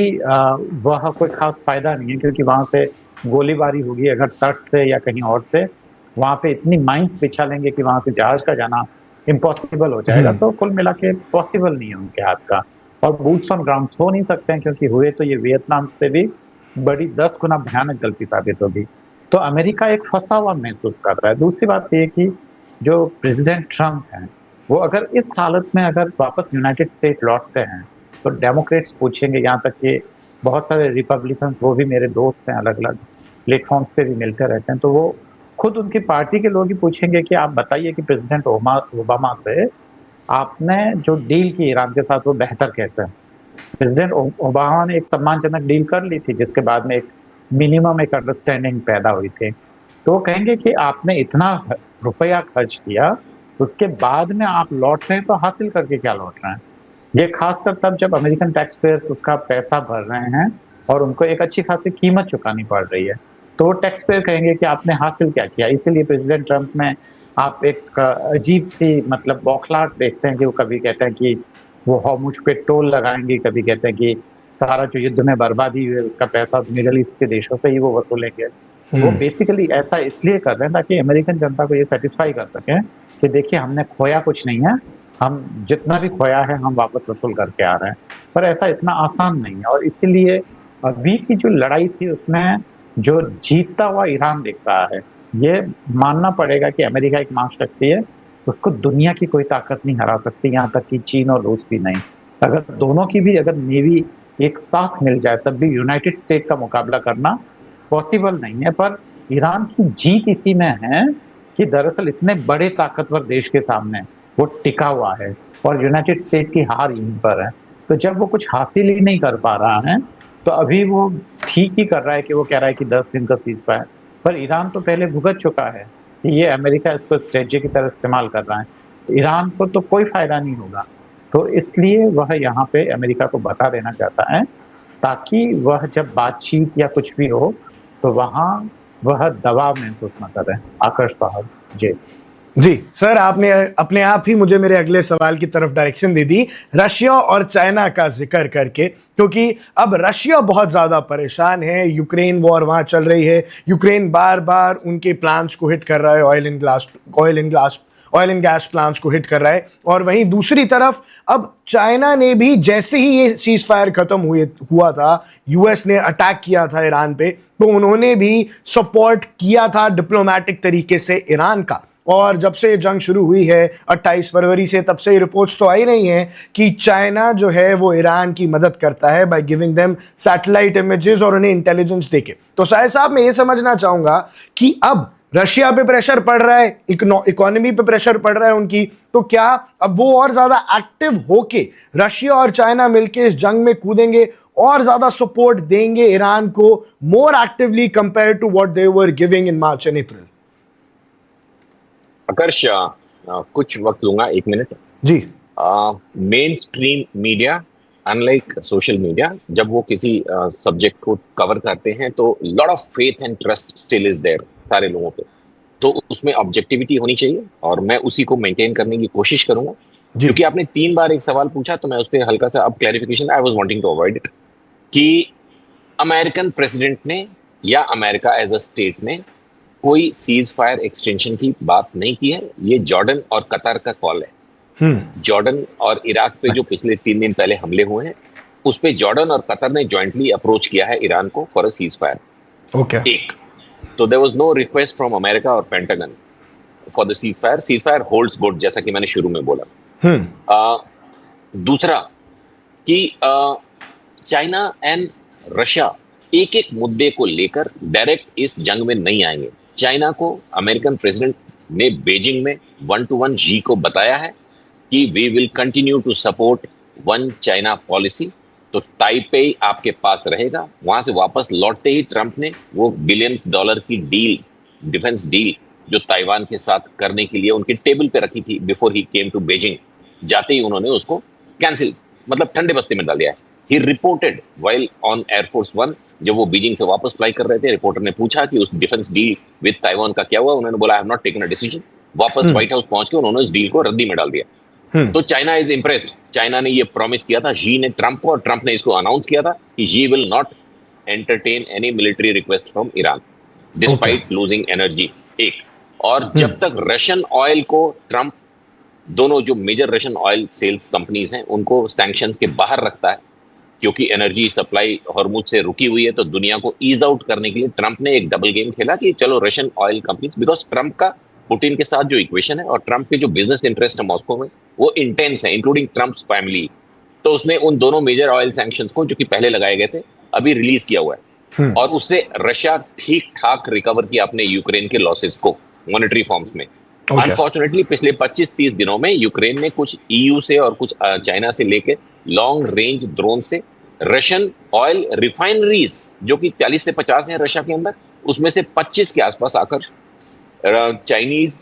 वह कोई खास फायदा नहीं है, क्योंकि वहां से गोलीबारी होगी अगर तट से या कहीं और से, वहां पे इतनी माइंस बिछा लेंगे कि वहां से जहाज का जाना इम्पॉसिबल हो जाएगा। तो कुल मिला के पॉसिबल नहीं है उनके हाथ का, और बूट्स ऑन ग्राउंड हो नहीं सकते हैं, क्योंकि हुए तो ये वियतनाम से भी बड़ी 10 गुना भयानक गलती साबित होगी। तो अमेरिका एक फंसा हुआ महसूस कर रहा है। दूसरी बात ये कि जो प्रेसिडेंट ट्रम्प हैं वो अगर इस हालत में अगर वापस यूनाइटेड स्टेट लौटते हैं तो डेमोक्रेट्स पूछेंगे, यहाँ तक कि बहुत सारे रिपब्लिकन, वो भी मेरे दोस्त हैं, अलग अलग प्लेटफॉर्म्स पे भी मिलते रहते हैं, तो वो खुद उनकी पार्टी के लोग ही पूछेंगे कि आप बताइए कि प्रेसिडेंट ओबामा से आपने जो डील की ईरान के साथ वो बेहतर कैसे है। प्रेसिडेंट ओबामा ने एक सम्मानजनक डील कर ली थी जिसके बाद में एक मिनिमम एक अंडरस्टैंडिंग पैदा हुई थी। तो वो कहेंगे कि आपने इतना रुपया खर्च किया, उसके बाद में आप लौट रहे हैं तो हासिल करके क्या लौट रहे हैं। ये खासकर तब जब अमेरिकन टैक्स पेयर्स उसका पैसा भर रहे हैं और उनको एक अच्छी खासी कीमत चुकानी पड़ रही है, तो वो टैक्स पेयर कहेंगे कि आपने हासिल क्या किया। इसीलिए प्रेसिडेंट ट्रम्प में आप एक अजीब सी मतलब बौखलाहट देखते हैं कि वो कभी कहते हैं कि वो हॉर्मुज पे टोल लगाएंगे, कभी कहते हैं कि सारा जो युद्ध में बर्बादी हुई है उसका पैसा मिडल ईस्ट के देशों से ही वो वसूलेंगे। वो बेसिकली ऐसा इसलिए कर रहे हैं ताकि अमेरिकन जनता को ये सेटिस्फाई कर सकें कि देखिए हमने खोया कुछ नहीं है, हम जितना भी खोया है हम वापस वसूल करके आ रहे हैं। पर ऐसा इतना आसान नहीं है, और इसीलिए अभी की जो लड़ाई थी उसमें जो जीतता हुआ ईरान दिख रहा है, ये मानना पड़ेगा कि अमेरिका एक महाशक्ति है, उसको दुनिया की कोई ताकत नहीं हरा सकती, यहाँ तक कि चीन और रूस भी नहीं। अगर दोनों की भी अगर नेवी एक साथ मिल जाए तब भी यूनाइटेड स्टेट का मुकाबला करना पॉसिबल नहीं है। पर ईरान की जीत इसी में है कि दरअसल इतने बड़े ताकतवर देश के सामने वो टिका हुआ है, और यूनाइटेड स्टेट की हार यहीं पर है। तो जब वो कुछ हासिल ही नहीं कर पा रहा है तो अभी वो ठीक ही कर रहा है कि वो कह रहा है कि 10 दिन का सीज फायर, पर ईरान तो पहले भुगत चुका है कि ये अमेरिका इसको स्ट्रेटजी की तरह इस्तेमाल कर रहा है। ईरान को तो कोई फायदा नहीं होगा, तो इसलिए वह यहाँ पे अमेरिका को बता देना चाहता है ताकि वह जब बातचीत या कुछ भी हो तो वहाँ वह दबाव महसूस न करे। आकर्ष साहब जी। जी सर, आपने अपने आप ही मुझे मेरे अगले सवाल की तरफ डायरेक्शन दे दी, रशिया और चाइना का जिक्र करके, क्योंकि अब रशिया बहुत ज़्यादा परेशान है। यूक्रेन वॉर वहाँ चल रही है, यूक्रेन बार बार उनके प्लान्स को हिट कर रहा है, ऑयल एंड गैस प्लांट्स को हिट कर रहा है। और वहीं दूसरी तरफ अब चाइना ने भी, जैसे ही ये सीज फायर खत्म हुआ था, यूएस ने अटैक किया था ईरान पे, तो उन्होंने भी सपोर्ट किया था डिप्लोमेटिक तरीके से ईरान का। और जब से जंग शुरू हुई है 28 फरवरी से, तब से रिपोर्ट्स तो आई नहीं है कि चाइना जो है वो ईरान की मदद करता है by giving them satellite images और उन्हें इंटेलिजेंस देके। तो शायद साहब मैं ये समझना चाहूंगा कि अब रशिया पे प्रेशर पड़ रहा है, इकोनॉमी पे प्रेशर पड़ रहा है उनकी, तो क्या अब वो और ज्यादा एक्टिव होके रशिया और चाइना मिलके इस जंग में कूदेंगे और ज्यादा सपोर्ट देंगे ईरान को, more actively compare to what they were giving in March and April? Akarsh, कुछ वक्त लूंगा, 1 मिनट जी। Main stream media unlike social media, जब वो किसी सब्जेक्ट को कवर करते हैं तो lot of faith and trust still is there सारे लोगों पे, तो उसमें ऑब्जेक्टिविटी होनी चाहिए और मैं उसी को मेंटेन करने की कोशिश करूंगा। क्योंकि आपने 3 बार एक सवाल पूछा तो मैं उस पर हल्का सा अब clarification, I was wanting to avoid it, कि अमेरिकन प्रेसिडेंट ने या अमेरिका एज अ स्टेट ने कोई सीज फायर एक्सटेंशन की बात नहीं की है। ये जॉर्डन और कतर का कॉल है। जॉर्डन और इराक पे जो पिछले 3 दिन पहले हमले हुए हैं उस पे जॉर्डन और कतर ने जॉइंटली अप्रोच किया है ईरान को for a ceasefire. Okay. एक तो there was no request from America और Pentagon for the ceasefire. Ceasefire holds good, जैसा कि मैंने शुरू में बोला। दूसरा कि चाइना एंड रशिया एक एक मुद्दे को लेकर डायरेक्ट इस जंग में नहीं आएंगे। चाइना को अमेरिकन प्रेसिडेंट ने बीजिंग में 1-to-1 जी को बताया है कि we will continue to support one China policy. तो ताइपेई आपके पास रहेगा। वहां से वापस लौटते ही ट्रंप ने वो बिलियंस डॉलर की डील, डिफेंस डील जो ताइवान के साथ करने के लिए उनके टेबल पे रखी थी before he came to Beijing, जाते ही उन्होंने उसको कैंसिल, मतलब ठंडे बस्ते में डाल दिया है। ही रिपोर्टेड व्हाइल ऑन एयरफोर्स 1, जब वो बीजिंग से वापस फ्लाई कर रहे थे, रिपोर्टर ने पूछा कि उस डिफेंस डील विद ताइवान का क्या हुआ। उन्होंने बोला I have not taken a decision. वापस व्हाइट हाउस पहुंच के उन्होंने उस डील को रद्दी में डाल दिया। तो चाइना इज इंप्रेस्ड। चाइना ने ये प्रॉमिस किया था जी ने ट्रंप को, और ट्रंप ने इसको अनाउंस किया था कि जी will not entertain any military request from Iran despite losing energy. एक और जब तक रशियन ऑयल को ट्रंप, दोनों जो major Russian oil sales companies हैं उनको सैंक्शन के बाहर रखता है, क्योंकि एनर्जी सप्लाई हॉर्मुज से रुकी हुई है, तो दुनिया को ईज आउट करने के लिए ट्रंप ने एक डबल गेम खेला कि चलो Russian oil companies, because Trump का पुतिन के साथ जो इक्वेशन है और ट्रंप के जो बिजनेस इंटरेस्ट है मॉस्को में वो इंटेंस है, इंक्लूडिंग ट्रंप्स फैमिली। तो उसने उन दोनों मेजर ऑयल सैंक्शंस को, जो कि पहले लगाए गए थे, अभी रिलीज किया हुआ है। और उससे रशिया ठीक ठाक रिकवर किया अपने यूक्रेन के लॉसेस को मॉनेटरी फॉर्म्स में। अनफॉर्चुनेटली पिछले 25-30 दिनों में यूक्रेन ने कुछ ईयू से और कुछ चाइना से लेके लॉन्ग रेंज ड्रोन से रशियन ऑयल रिफाइनरीज, जो कि 40 से 50 है रशिया के अंदर, उसमें से 25 के आसपास आकर चाइनीज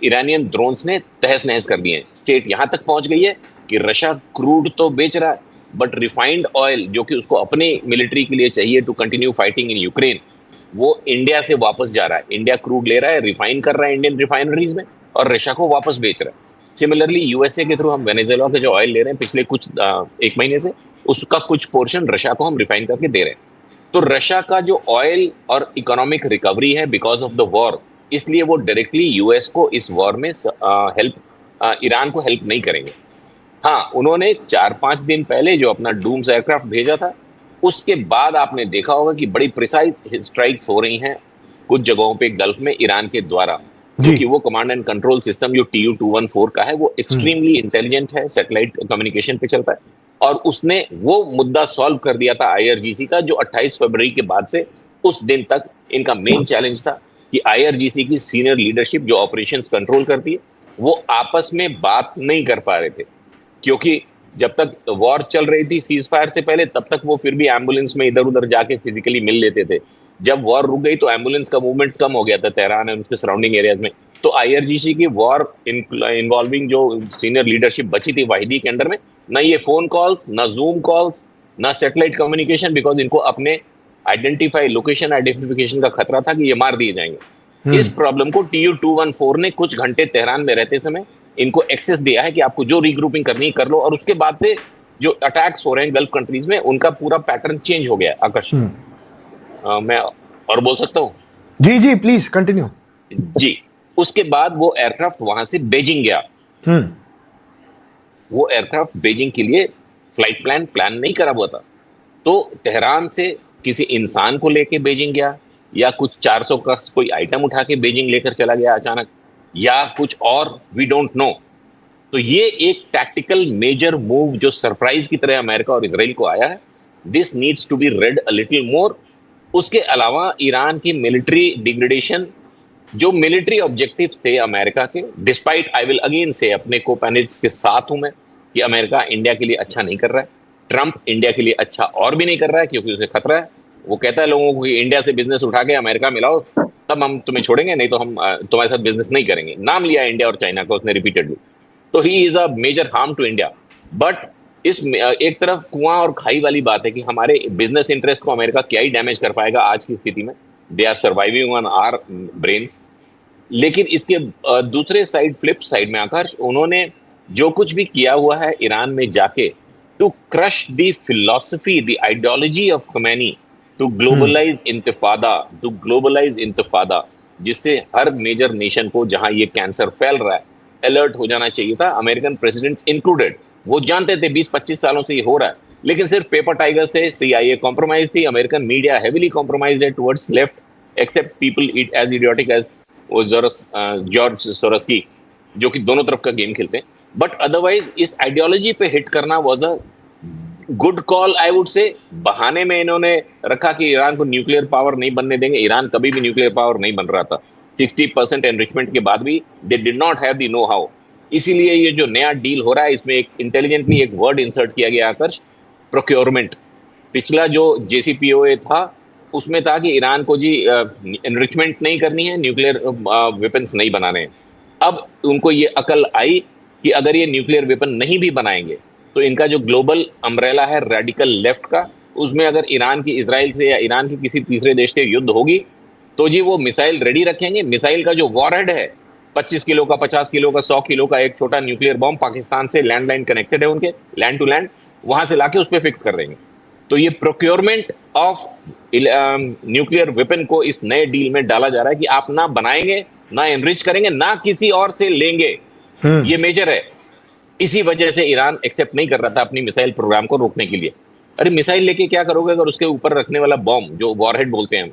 ईरानियन ड्रोन्स ने तहस नहस कर दिए हैं। स्टेट यहां तक पहुंच गई है कि रशिया क्रूड तो बेच रहा है, बट रिफाइंड ऑयल जो कि उसको अपने मिलिट्री के लिए चाहिए to continue fighting in Ukraine, वो इंडिया से वापस जा रहा है। इंडिया क्रूड ले रहा है, रिफाइन कर रहा है इंडियन रिफाइनरीज में, और रशिया को वापस बेच रहा है। सिमिलरली यूएसए के थ्रू हम वेनेजुएला के जो ऑयल ले रहे हैं पिछले कुछ एक महीने से, उसका कुछ पोर्शन रशिया को हम रिफाइन करके दे रहे हैं। तो रशिया का जो ऑयल और इकोनॉमिक रिकवरी है बिकॉज ऑफ द वॉर, इसलिए वो डायरेक्टली यूएस को इस वॉर में ईरान को हेल्प नहीं करेंगे। हाँ, उन्होंने 4-5 दिन पहले जो अपना डूम्स एयरक्राफ्ट भेजा था, उसके बाद आपने देखा होगा कि बड़ी प्रिसाइज स्ट्राइक्स हो रही हैं कुछ जगहों पे गल्फ में ईरान के द्वारा, क्योंकि वो कमांड एंड कंट्रोल सिस्टम जो TU-214 का है वो एक्सट्रीमली इंटेलिजेंट है, सैटेलाइट कम्युनिकेशन पे चलता है, और उसने वो मुद्दा सॉल्व कर दिया था IRGC का, जो 28 फरवरी के बाद से उस दिन तक इनका मेन चैलेंज था कि IRGC की सीनियर लीडरशिप जो ऑपरेशंस कंट्रोल करती है, वो आपस में बात नहीं कर पा रहे थे, क्योंकि जब तक वॉर चल रही थी सीज फायर से पहले, तब तक वो फिर भी एम्बुलेंस में इधर उधर जाके फिजिकली मिल लेते थे। जब वॉर रुक गई तो एम्बुलेंस का मूवमेंट कम हो गया था तेहरान और उसके सराउंडिंग एरियाज में। तो IRGC की वॉर इन्वॉल्विंग जो सीनियर लीडरशिप बची थी वाहिदी के अंडर में, ना ये फोन कॉल्स, ना जूम कॉल्स, ना सैटेलाइट कम्युनिकेशन, बिकॉज इनको अपने लोकेशन आइडेंटिफिकेशन का खतरा था कि ये मार दिए जाएंगे। इस प्रॉब्लम को TU-214 ने कुछ घंटे तेहरान में रहते समय इनको एक्सेस दिया है कि आपको जो रीग्रुपिंग करनी है कर लो, और उसके बाद से जो अटैक्स हो रहे हैं गल्फ कंट्रीज में, उनका पूरा पैटर्न चेंज हो गया। आकर्ष, मैं और बोल सकता हूँ? जी जी प्लीज कंटिन्यू। जी, उसके बाद वो एयरक्राफ्ट वहां से बीजिंग गया। वो एयरक्राफ्ट बीजिंग के लिए फ्लाइट प्लान नहीं करा हुआ था, तो तेहरान से किसी इंसान को लेके बीजिंग गया, या कुछ 400 का कोई आइटम उठा के बीजिंग लेकर चला गया अचानक, या कुछ और, वी डोंट नो। तो ये एक टैक्टिकल मेजर मूव जो सरप्राइज की तरह अमेरिका और इजराइल को आया है, this needs to be read a little more. उसके अलावा ईरान की मिलिट्री डिग्रेडेशन, जो मिलिट्री ऑब्जेक्टिव्स थे अमेरिका के, despite, I will again say, अपने को पैनलिस्ट्स के साथ हूं मैं कि अमेरिका इंडिया के लिए अच्छा नहीं कर रहा है, ट्रंप इंडिया के लिए अच्छा और भी नहीं कर रहा है, क्योंकि उसे खतरा है। वो कहता है लोगों को कि इंडिया से बिजनेस उठा के अमेरिका मिलाओ, तब हम तुम्हें छोड़ेंगे, नहीं तो हम तुम्हारे साथ बिजनेस नहीं करेंगे। नाम लिया इंडिया और चाइना का उसने रिपीटेडली। तो he is a major harm to India. But इस एक तरफ कुआं और खाई वाली बात है कि हमारे बिजनेस इंटरेस्ट को अमेरिका क्या ही डैमेज कर पाएगा आज की स्थिति में। They are surviving on our brains. लेकिन इसके दूसरे साइड, फ्लिप साइड में आकर, उन्होंने जो कुछ भी किया हुआ है ईरान में जाके to crush the philosophy, the ideology of Khamenei, to globalize इंतफादा, जिससे हर मेजर नेशन को जहां ये कैंसर फैल रहा है अलर्ट हो जाना चाहिए था, अमेरिकन प्रेसिडेंट्स इंक्लूडेड। वो जानते थे 20-25 सालों से ये हो रहा है, लेकिन सिर्फ पेपर टाइगर्स थे, CIA कॉम्प्रोमाइज थी, अमेरिकन मीडिया हेविली कॉम्प्रोमाइज्ड है towards left, except people as idiotic as George Soroski, जो कि दोनों तरफ का गेम खेलते हैं। बट अदरवाइज इस आइडियोलॉजी पे हिट करना was a good call I would say. बहाने में इन्होंने रखा कि ईरान को न्यूक्लियर पावर नहीं बनने देंगे। ईरान कभी भी न्यूक्लियर पावर नहीं बन रहा था। 60% एनरिचमेंट के बाद भी they did not have the know how. इसीलिए ये जो नया डील हो रहा है, इसमें एक इंटेलिजेंटली एक वर्ड इंसर्ट किया गया आकर्ष, प्रोक्योरमेंट। पिछला जो जेसीपीओए था उसमें था कि ईरान को जी एनरिचमेंट नहीं करनी है, न्यूक्लियर वेपन्स नहीं बनाने हैं। अब उनको ये अकल आई कि अगर ये न्यूक्लियर वेपन नहीं भी बनाएंगे तो इनका जो ग्लोबल अम्ब्रेला है रेडिकल लेफ्ट का, उसमें अगर ईरान की इजराइल से या ईरान की किसी तीसरे देश से युद्ध होगी तो जी वो मिसाइल रेडी रखेंगे। मिसाइल का जो वॉरहेड है 25 किलो का, 50 किलो का, 100 किलो का एक छोटा न्यूक्लियर बॉम्ब पाकिस्तान से लैंडलाइन कनेक्टेड है उनके, लैंड टू लैंड, वहां से लाके उस पर फिक्स कर देंगे। तो ये प्रोक्योरमेंट ऑफ न्यूक्लियर वेपन को इस नए डील में डाला जा रहा है कि आप ना बनाएंगे, ना एनरिच करेंगे, ना किसी और से लेंगे। ये मेजर है। इसी वजह से ईरान एक्सेप्ट नहीं कर रहा था अपनी मिसाइल प्रोग्राम को रोकने के लिए। अरे मिसाइल लेके क्या करोगे अगर उसके ऊपर रखने वाला बॉम्ब जो वॉरहेड बोलते हैं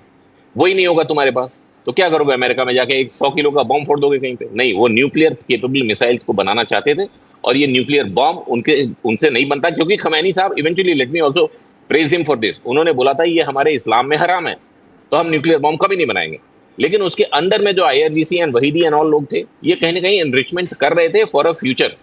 वही नहीं होगा तुम्हारे पास? तो क्या करोगे? अमेरिका में जाके एक 100 किलो का बॉम्ब फोड़ दोगे कहीं पे? नहीं, वो न्यूक्लियर केपेबल मिसाइल्स को बनाना चाहते थे और ये न्यूक्लियर बॉम्ब उनसे नहीं बनता, क्योंकि खमैनी साहब, eventually let me also praise him for this, उन्होंने बोला था ये हमारे इस्लाम में हराम है तो हम न्यूक्लियर बॉम्ब कभी नहीं बनाएंगे। लेकिन उसके अंदर में जो IRGC एंड वहीदी एंड ऑल लोग थे, ये कहीं ना कहीं एनरिचमेंट कर रहे थे फॉर अ फ्यूचर,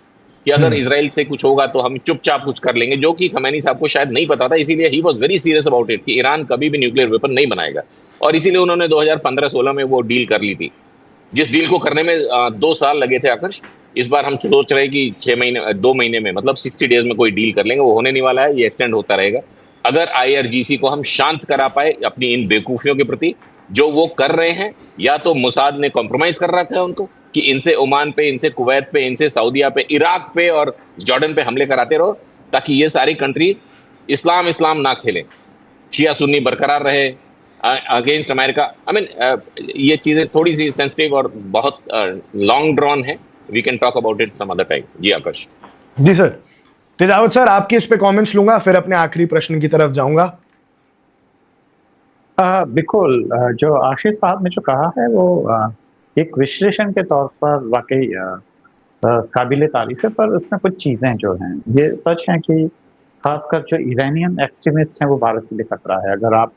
कि अगर इजराइल से कुछ होगा तो हम चुपचाप कुछ कर लेंगे, जो कि खमैनी साहब को शायद नहीं पता था। इसीलिए he was very serious about it कि ईरान कभी भी न्यूक्लियर वेपन नहीं बनाएगा, और इसीलिए उन्होंने 2015-16 में वो डील कर ली थी, जिस डील को करने में 2 साल लगे थे आकर्ष। इस बार हम सोच रहे हैं कि 2 महीने में, मतलब 60 डेज में कोई डील कर लेंगे। वो होने नहीं वाला है, ये एक्सटेंड होता रहेगा। अगर IRGC को हम शांत करा पाए अपनी इन बेवकूफियों के प्रति जो वो कर रहे हैं, या तो मुसाद ने कॉम्प्रोमाइज कर रखा है उनको कि इनसे ओमान पे, इनसे कुवैत पे, इनसे सऊदीया पे, इराक पे और जॉर्डन पे हमले कराते रहो, ताकि ये सारी कंट्रीज इस्लाम इस्लाम ना खेलें, शिया सुन्नी बरकरार रहे अगेंस्ट अमेरिका। आई मीन ये चीजें थोड़ी सी सेंसिटिव और बहुत लॉन्ग ड्रॉन है। We can talk about it some other time. जी आकाश। जी सर। तेजावत सर, आपके इस पे कमेंट्स लूंगा, फिर अपने आखिरी प्रश्न की तरफ जाऊंगा। बिल्कुल, जो आशीष साहब ने जो कहा है वो एक विश्लेषण के तौर पर वाकई काबिले तारीफ है, पर उसमें कुछ चीजें जो हैं ये सच है कि खासकर जो ईरानियन एक्सट्रीमिस्ट हैं वो भारत के लिए खतरा है। अगर आप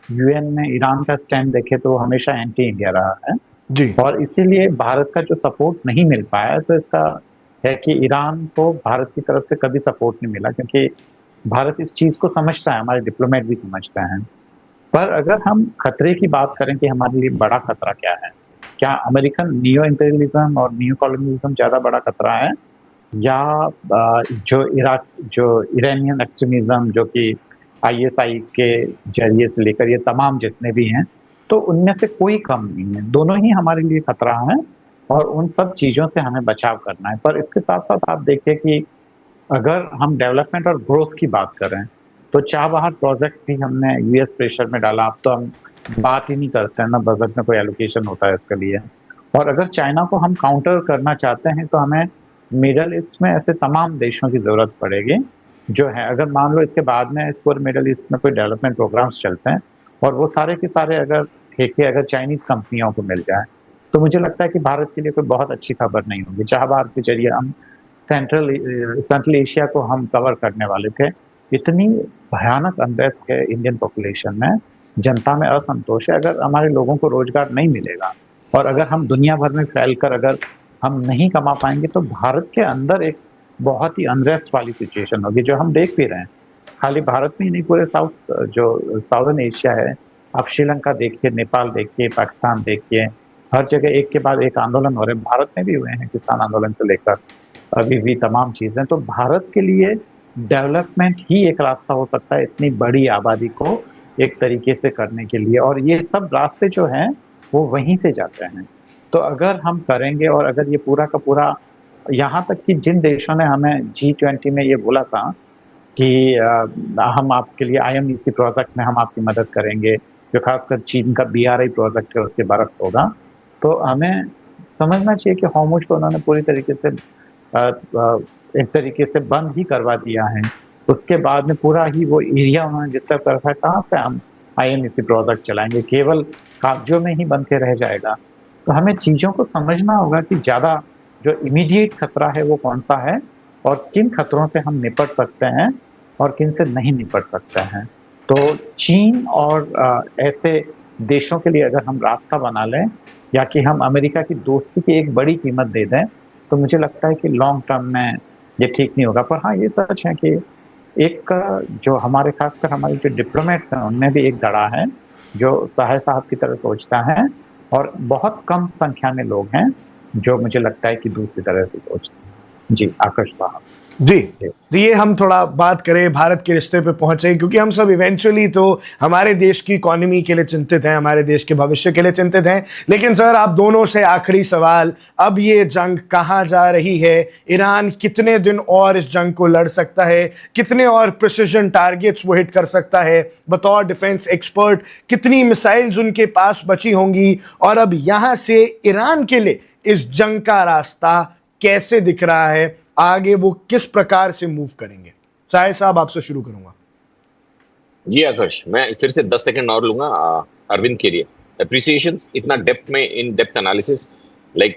UN में ईरान का स्टैंड देखें तो वो हमेशा एंटी इंडिया रहा है जी। और इसीलिए भारत का जो सपोर्ट नहीं मिल पाया, तो इसका है कि ईरान को भारत की तरफ से कभी सपोर्ट नहीं मिला, क्योंकि भारत इस चीज को समझता है, हमारे डिप्लोमेट भी समझते हैं। पर अगर हम खतरे की बात करें कि हमारे लिए बड़ा खतरा क्या है, क्या अमेरिकन नियो इंपीरियलिज्म और नियो कॉलोनियलिज्म ज्यादा बड़ा खतरा है, या जो ईरानियन एक्सट्रीमिज्म जो कि ISI के जरिए से लेकर ये तमाम जितने भी हैं, तो उनमें से कोई कम नहीं है। दोनों ही हमारे लिए खतरा है और उन सब चीजों से हमें बचाव करना है। पर इसके साथ साथ आप देखिए कि अगर हम डेवलपमेंट और ग्रोथ की बात करें तो चाबहार प्रोजेक्ट भी हमने US प्रेशर में डाला। अब तो हम बात ही नहीं करते हैं, ना बजट में कोई एलोकेशन होता है इसके लिए। और अगर चाइना को हम काउंटर करना चाहते हैं तो हमें मिडल ईस्ट में ऐसे तमाम देशों की जरूरत पड़ेगी जो है। अगर मान लो इसके बाद में इस पूरे मिडल ईस्ट में कोई डेवलपमेंट प्रोग्राम्स चलते हैं और वो सारे के सारे अगर ठेके अगर चाइनीज कंपनियों को मिल जाए, तो मुझे लगता है कि भारत के लिए कोई बहुत अच्छी खबर नहीं होगी। चाबहार के जरिए हम सेंट्रल एशिया को हम कवर करने वाले थे। इतनी भयानक अनरेस्ट है इंडियन पॉपुलेशन में, जनता में असंतोष है। अगर हमारे लोगों को रोजगार नहीं मिलेगा और अगर हम दुनिया भर में फैलकर अगर हम नहीं कमा पाएंगे, तो भारत के अंदर एक बहुत ही अनरेस्ट वाली सिचुएशन होगी, जो हम देख भी रहे हैं। खाली भारत में ही नहीं, पूरे साउदर्न एशिया है। आप श्रीलंका देखिए, नेपाल देखिए, पाकिस्तान देखिए, हर जगह एक के बाद एक आंदोलन हो रहे हैं। भारत में भी हुए हैं, किसान आंदोलन से लेकर अभी भी तमाम चीजें। तो भारत के लिए डेवलपमेंट ही एक रास्ता हो सकता है इतनी बड़ी आबादी को एक तरीके से करने के लिए, और ये सब रास्ते जो हैं वो वहीं से जाते हैं। तो अगर हम करेंगे और अगर ये पूरा का पूरा, यहाँ तक कि जिन देशों ने हमें G20 में ये बोला था कि हम आपके लिए IMEC प्रोजेक्ट में हम आपकी मदद करेंगे, जो खासकर चीन का BRI प्रोजेक्ट है उसके बरक्स होगा, तो हमें समझना चाहिए कि होर्मुज को उन्होंने पूरी तरीके से एक तरीके से बंद ही करवा दिया है। उसके बाद में पूरा ही वो एरिया उन्होंने डिस्टर्ब कर रखा है। कहाँ से हम IMEC प्रोजेक्ट चलाएंगे? केवल कागजों में ही बन के रह जाएगा। तो हमें चीज़ों को समझना होगा कि ज़्यादा जो इमीडिएट खतरा है वो कौन सा है और किन खतरों से हम निपट सकते हैं और किन से नहीं निपट सकते हैं। तो चीन और ऐसे देशों के लिए अगर हम रास्ता बना लें या कि हम अमेरिका की दोस्ती की एक बड़ी कीमत दे दें, तो मुझे लगता है कि लॉन्ग टर्म में ये ठीक नहीं होगा। पर हाँ, ये सच है कि एक जो हमारे खासकर हमारे जो डिप्लोमेट्स हैं उनमें भी एक धड़ा है जो सहाय साहब की तरह सोचता है, और बहुत कम संख्या में लोग हैं जो मुझे लगता है कि दूसरी तरह से सोचते हैं। जी आकर्ष साहब। जी तो ये हम थोड़ा बात करें भारत के रिश्ते पे पहुंचे, क्योंकि हम सब इवेंचुअली तो हमारे देश की इकोनॉमी के लिए चिंतित हैं, हमारे देश के भविष्य के लिए चिंतित हैं। लेकिन सर, आप दोनों से आखिरी सवाल, अब ये जंग कहाँ जा रही है? ईरान कितने दिन और इस जंग को लड़ सकता है? कितने और प्रिसिजन टारगेट्स वो हिट कर सकता है? बतौर डिफेंस एक्सपर्ट, कितनी मिसाइल्स उनके पास बची होंगी? और अब यहाँ से ईरान के लिए इस जंग का रास्ता कैसे दिख रहा है? आगे वो किस प्रकार से मूव करेंगे? साहिब साहब, आपसे शुरू करूंगा। जी आकर्ष, मैं फिर से 10 सेकंड और लूंगा अरविंद के लिए। अप्रिसिएशन, इतना डेप्थ में in depth analysis like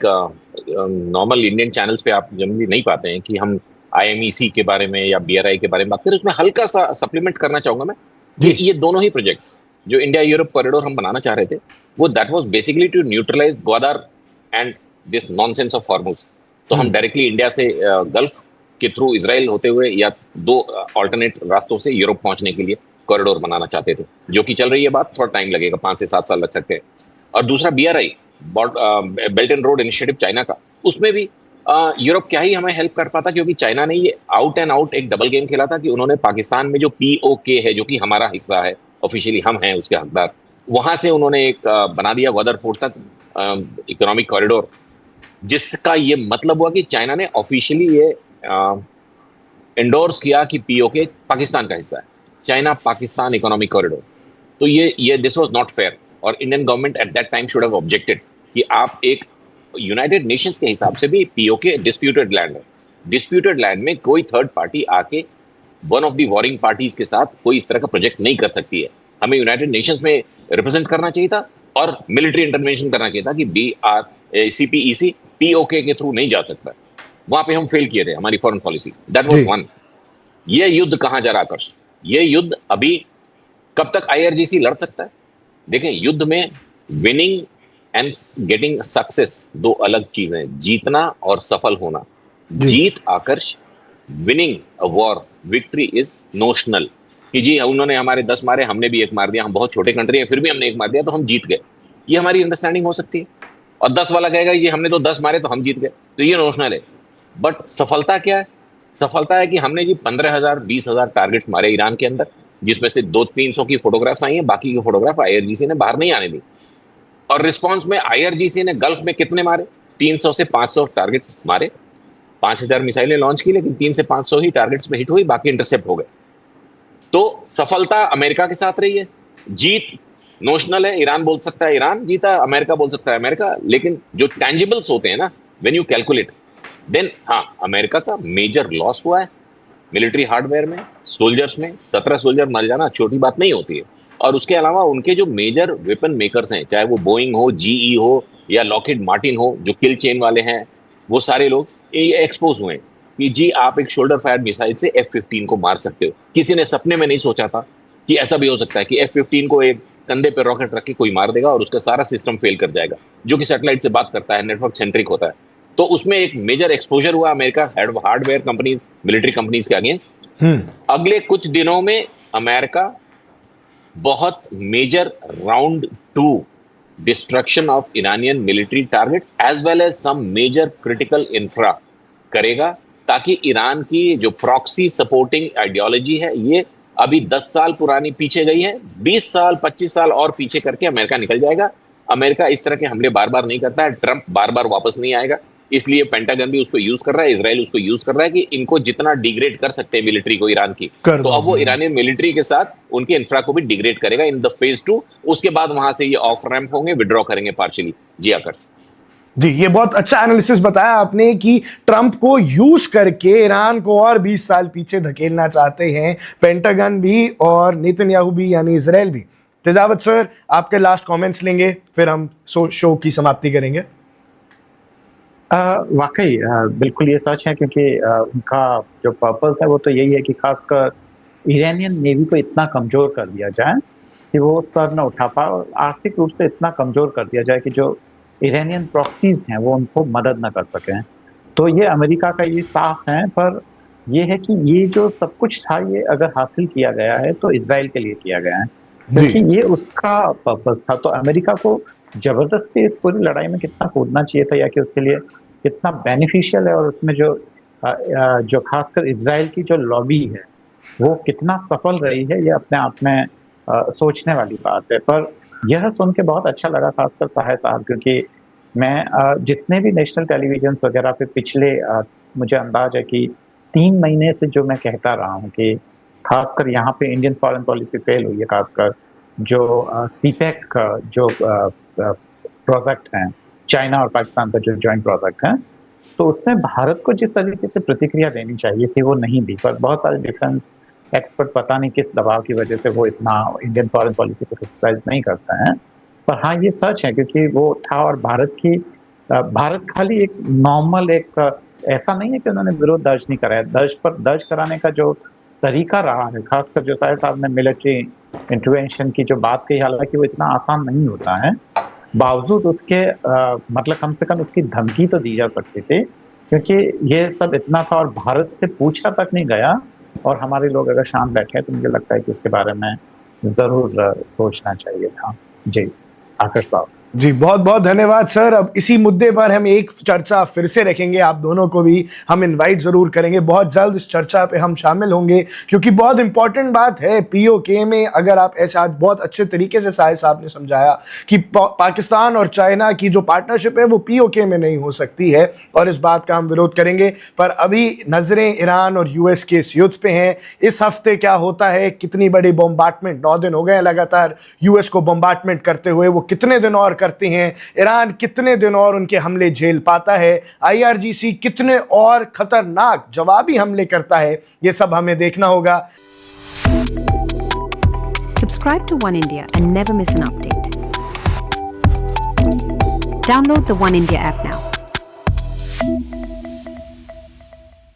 normal Indian channels पे आप जनरली नहीं पाते हैं कि हम IMEC के बारे में या BRI के बारे में बात करें। उसमें हल्का सा सप्लीमेंट करना चाहूंगा मैं। ये दोनों ही प्रोजेक्ट्स जो इंडिया यूरोप कॉरिडोर हम बनाना चाह रहे थे, वो that was basically to neutralize Gwadar and this nonsense of Hormuz. तो हम डायरेक्टली इंडिया से गल्फ के थ्रू इजराइल होते हुए या 2 ऑल्टरनेट रास्तों से यूरोप पहुंचने के लिए कॉरिडोर बनाना चाहते थे, जो कि चल रही है बात। थोड़ा टाइम लगेगा, 5 से 7 साल लग सकते हैं। और दूसरा BRI, belt and road initiative China का, उसमें भी यूरोप क्या ही हमें हेल्प कर पाता, क्योंकि चाइना ने ये आउट एंड आउट एक डबल गेम खेला था कि उन्होंने पाकिस्तान में जो POK है, जो कि हमारा हिस्सा है, ऑफिशियली हम हैं उसके हकदार, वहां से उन्होंने एक बना दिया ग्वादर पोर्ट तक इकोनॉमिक कॉरिडोर, जिसका ये मतलब हुआ कि चाइना ने ऑफिशियली ये एंडोर्स किया कि POK पाकिस्तान का हिस्सा है, चाइना पाकिस्तान इकोनॉमिक कॉरिडोर। तो ये दिस वाज नॉट फेयर, और Indian government at that time should have objected कि आप एक यूनाइटेड नेशंस के हिसाब से भी POK डिस्प्यूटेड लैंड है। डिस्प्यूटेड लैंड में कोई थर्ड पार्टी आके one of the warring parties के साथ कोई इस तरह का प्रोजेक्ट नहीं कर सकती है। हमें यूनाइटेड नेशंस में रिप्रेजेंट करना चाहिए था और मिलिट्री इंटरवेंशन करना चाहिए था कि CPEC POK के थ्रू नहीं जा सकता। वहां पे हम फेल किए थे, हमारी foreign policy, that was one. ये युद्ध कहां जा रहा आकर्ष? ये युद्ध अभी कब तक IRGC लड़ सकता है? देखें, युद्ध में विनिंग एंड गेटिंग सक्सेस 2 अलग चीजें हैं, जीतना और सफल होना। जीत Akarsh, winning a war, victory is notional, कि जी उन्होंने हमारे 10 मारे, हमने भी 1 मार दिया, हम बहुत छोटे कंट्री है फिर भी हमने 1 मार दिया तो हम जीत गए, ये हमारी अंडरस्टैंडिंग हो सकती है। और 10 वाला कहेगा ये हमने तो 10 मारे तो हम जीत गए, तो ये नोशनल है। बट सफलता क्या है? सफलता है कि हमने जी 15,000 20,000 टारगेट्स मारे ईरान के अंदर, जिसमें से 200-300 की फोटोग्राफ्स आई हैं, बाकी की फोटोग्राफ IRGC ने बाहर नहीं आने दी। और रिस्पॉन्स में IRGC ने गल्फ में कितने मारे? 300 से 500 टारगेट्स मारे, 5,000 मिसाइलें लॉन्च की, लेकिन 300 से 500 ही टारगेट्स में हिट हुई, बाकी इंटरसेप्ट हो गए। तो सफलता अमेरिका के साथ रही है, जीत नोशनल है। ईरान बोल सकता है ईरान जीता, अमेरिका बोल सकता है अमेरिका, लेकिन जो टैंजिबल्स होते हैं ना, व्हेन यू कैलकुलेट, देन हाँ, अमेरिका का मेजर लॉस हुआ है मिलिट्री हार्डवेयर में, सोल्जर्स में। 17 सोल्जर मर जाना छोटी बात नहीं होती है। और उसके अलावा उनके जो मेजर वेपन मेकर्स हैं, चाहे वो बोइंग हो, GE हो या लॉकहीड मार्टिन हो, जो किल चेन वाले हैं, वो सारे लोग ये एक्सपोज हुए कि जी आप एक शोल्डर फायर्ड मिसाइल से F-15 को मार सकते हो। किसी ने सपने में नहीं सोचा था कि ऐसा भी हो सकता है कि F-15 को एक कंधे पे रॉकेट रख के कोई मार देगा और उसका सारा सिस्टम फेल कर जाएगा, जो कि सैटेलाइट से बात करता है, नेटवर्क सेंट्रिक होता है। तो उसमें एक मेजर एक्सपोजर हुआ America hardware companies, military companies के अगेंस्ट। अगले कुछ दिनों में अमेरिका बहुत major round 2 destruction of Iranian military targets as well as some major critical infra करेगा, ताकि ईरान की जो प्रॉक्सी सपोर्टिंग आइडियोलॉजी है, ये अभी 10 साल पुरानी पीछे गई है, 20 साल 25 साल और पीछे करके अमेरिका निकल जाएगा। अमेरिका इस तरह के हमले बार बार नहीं करता है, ट्रंप बार बार वापस नहीं आएगा, इसलिए पेंटागन भी उसको यूज कर रहा है, इजराइल उसको यूज कर रहा है कि इनको जितना डिग्रेड कर सकते हैं मिलिट्री को ईरान की, तो अब वो ईरानी मिलिट्री के साथ उनके इंफ्रा को भी डिग्रेड करेगा इन द फेज 2। उसके बाद वहां से ये ऑफ रैंप होंगे, विड्रॉ करेंगे पार्शियली। जी आकर जी, ये बहुत अच्छा एनालिसिस बताया आपने कि ट्रंप को यूज करके ईरान को और 20 साल पीछे धकेलना चाहते हैं पेंटागन भी और नेतन्याहू भी, यानी इजराइल भी। तेजावत सर, आपके लास्ट कमेंट्स लेंगे, फिर हम शो की समाप्ति करेंगे। वाकई बिल्कुल ये सच है, क्योंकि उनका जो पर्पस है वो तो यही है कि खासकर ईरानियन नेवी को इतना कमजोर कर दिया जाए कि वो सर न उठा पाए और आर्थिक रूप से इतना कमजोर कर दिया जाए कि जो ईरानियन प्रॉक्सीज हैं वो उनको मदद न कर सकें। तो ये अमेरिका का ये साफ है, पर ये है कि ये जो सब कुछ था ये अगर हासिल किया गया है तो इजराइल के लिए किया गया है, क्योंकि ये उसका पर्पस था। तो अमेरिका को जबरदस्ती इस पूरी लड़ाई में कितना कूदना चाहिए था, या कि उसके लिए कितना बेनिफिशियल है, और उसमें जो खासकर इजराइल की जो लॉबी है वो कितना सफल रही है, ये अपने आप में सोचने वाली बात है। पर यह सुन के बहुत अच्छा लगा, खासकर साहे साहब, क्योंकि मैं जितने भी नेशनल टेलीविजन वगैरह पे पिछले मुझे अंदाज है कि 3 महीने से जो मैं कहता रहा हूँ कि खासकर यहाँ पे इंडियन फॉरेन पॉलिसी फेल हुई है, खासकर जो सीपेक जो प्रोजेक्ट है चाइना और पाकिस्तान का जो जॉइंट प्रोजेक्ट है, तो उसमें भारत को जिस तरीके से प्रतिक्रिया देनी चाहिए थी वो नहीं दी। पर बहुत सारे डिफेंस एक्सपर्ट पता नहीं किस दबाव की वजह से वो इतना इंडियन फॉरेन पॉलिसी को क्रिटिसाइज नहीं करते हैं। पर हाँ, ये सच है, क्योंकि वो था, और भारत खाली एक नॉर्मल ऐसा नहीं है कि उन्होंने विरोध दर्ज नहीं कराया, दर्ज कराने का जो तरीका रहा है, खासकर जो साहे साहब ने मिलिट्री इंटरवेंशन की जो बात कही, हालांकि वो इतना आसान नहीं होता है, बावजूद उसके मतलब कम से कम इसकी धमकी तो दी जा सकती थी, क्योंकि ये सब इतना था और भारत से पूछा तक नहीं गया। और हमारे लोग अगर शांत बैठे तो मुझे लगता है कि इसके बारे में जरूर सोचना चाहिए था। जी आकर साहब। जी बहुत बहुत धन्यवाद सर। अब इसी मुद्दे पर हम एक चर्चा फिर से रखेंगे, आप दोनों को भी हम इनवाइट ज़रूर करेंगे, बहुत जल्द इस चर्चा पे हम शामिल होंगे, क्योंकि बहुत इंपॉर्टेंट बात है पीओके में। अगर आप ऐसे आज बहुत अच्छे तरीके से साहे साहब ने समझाया कि पाकिस्तान और चाइना की जो पार्टनरशिप है वो पीओके में नहीं हो सकती है, और इस बात का हम विरोध करेंगे। पर अभी नज़रें ईरान और यूएस के इस युद्ध पे हैं। इस हफ्ते क्या होता है, कितनी बड़ी बॉम्बार्टमेंट, 9 दिन हो गए लगातार यूएस को बॉम्बार्टमेंट करते हुए, वो कितने दिन और करते हैं, ईरान कितने दिन और उनके हमले झेल पाता है, आईआरजीसी कितने और खतरनाक जवाबी हमले करता है, ये सब हमें देखना होगा। Subscribe to One India and never miss an update. Download the One India app now.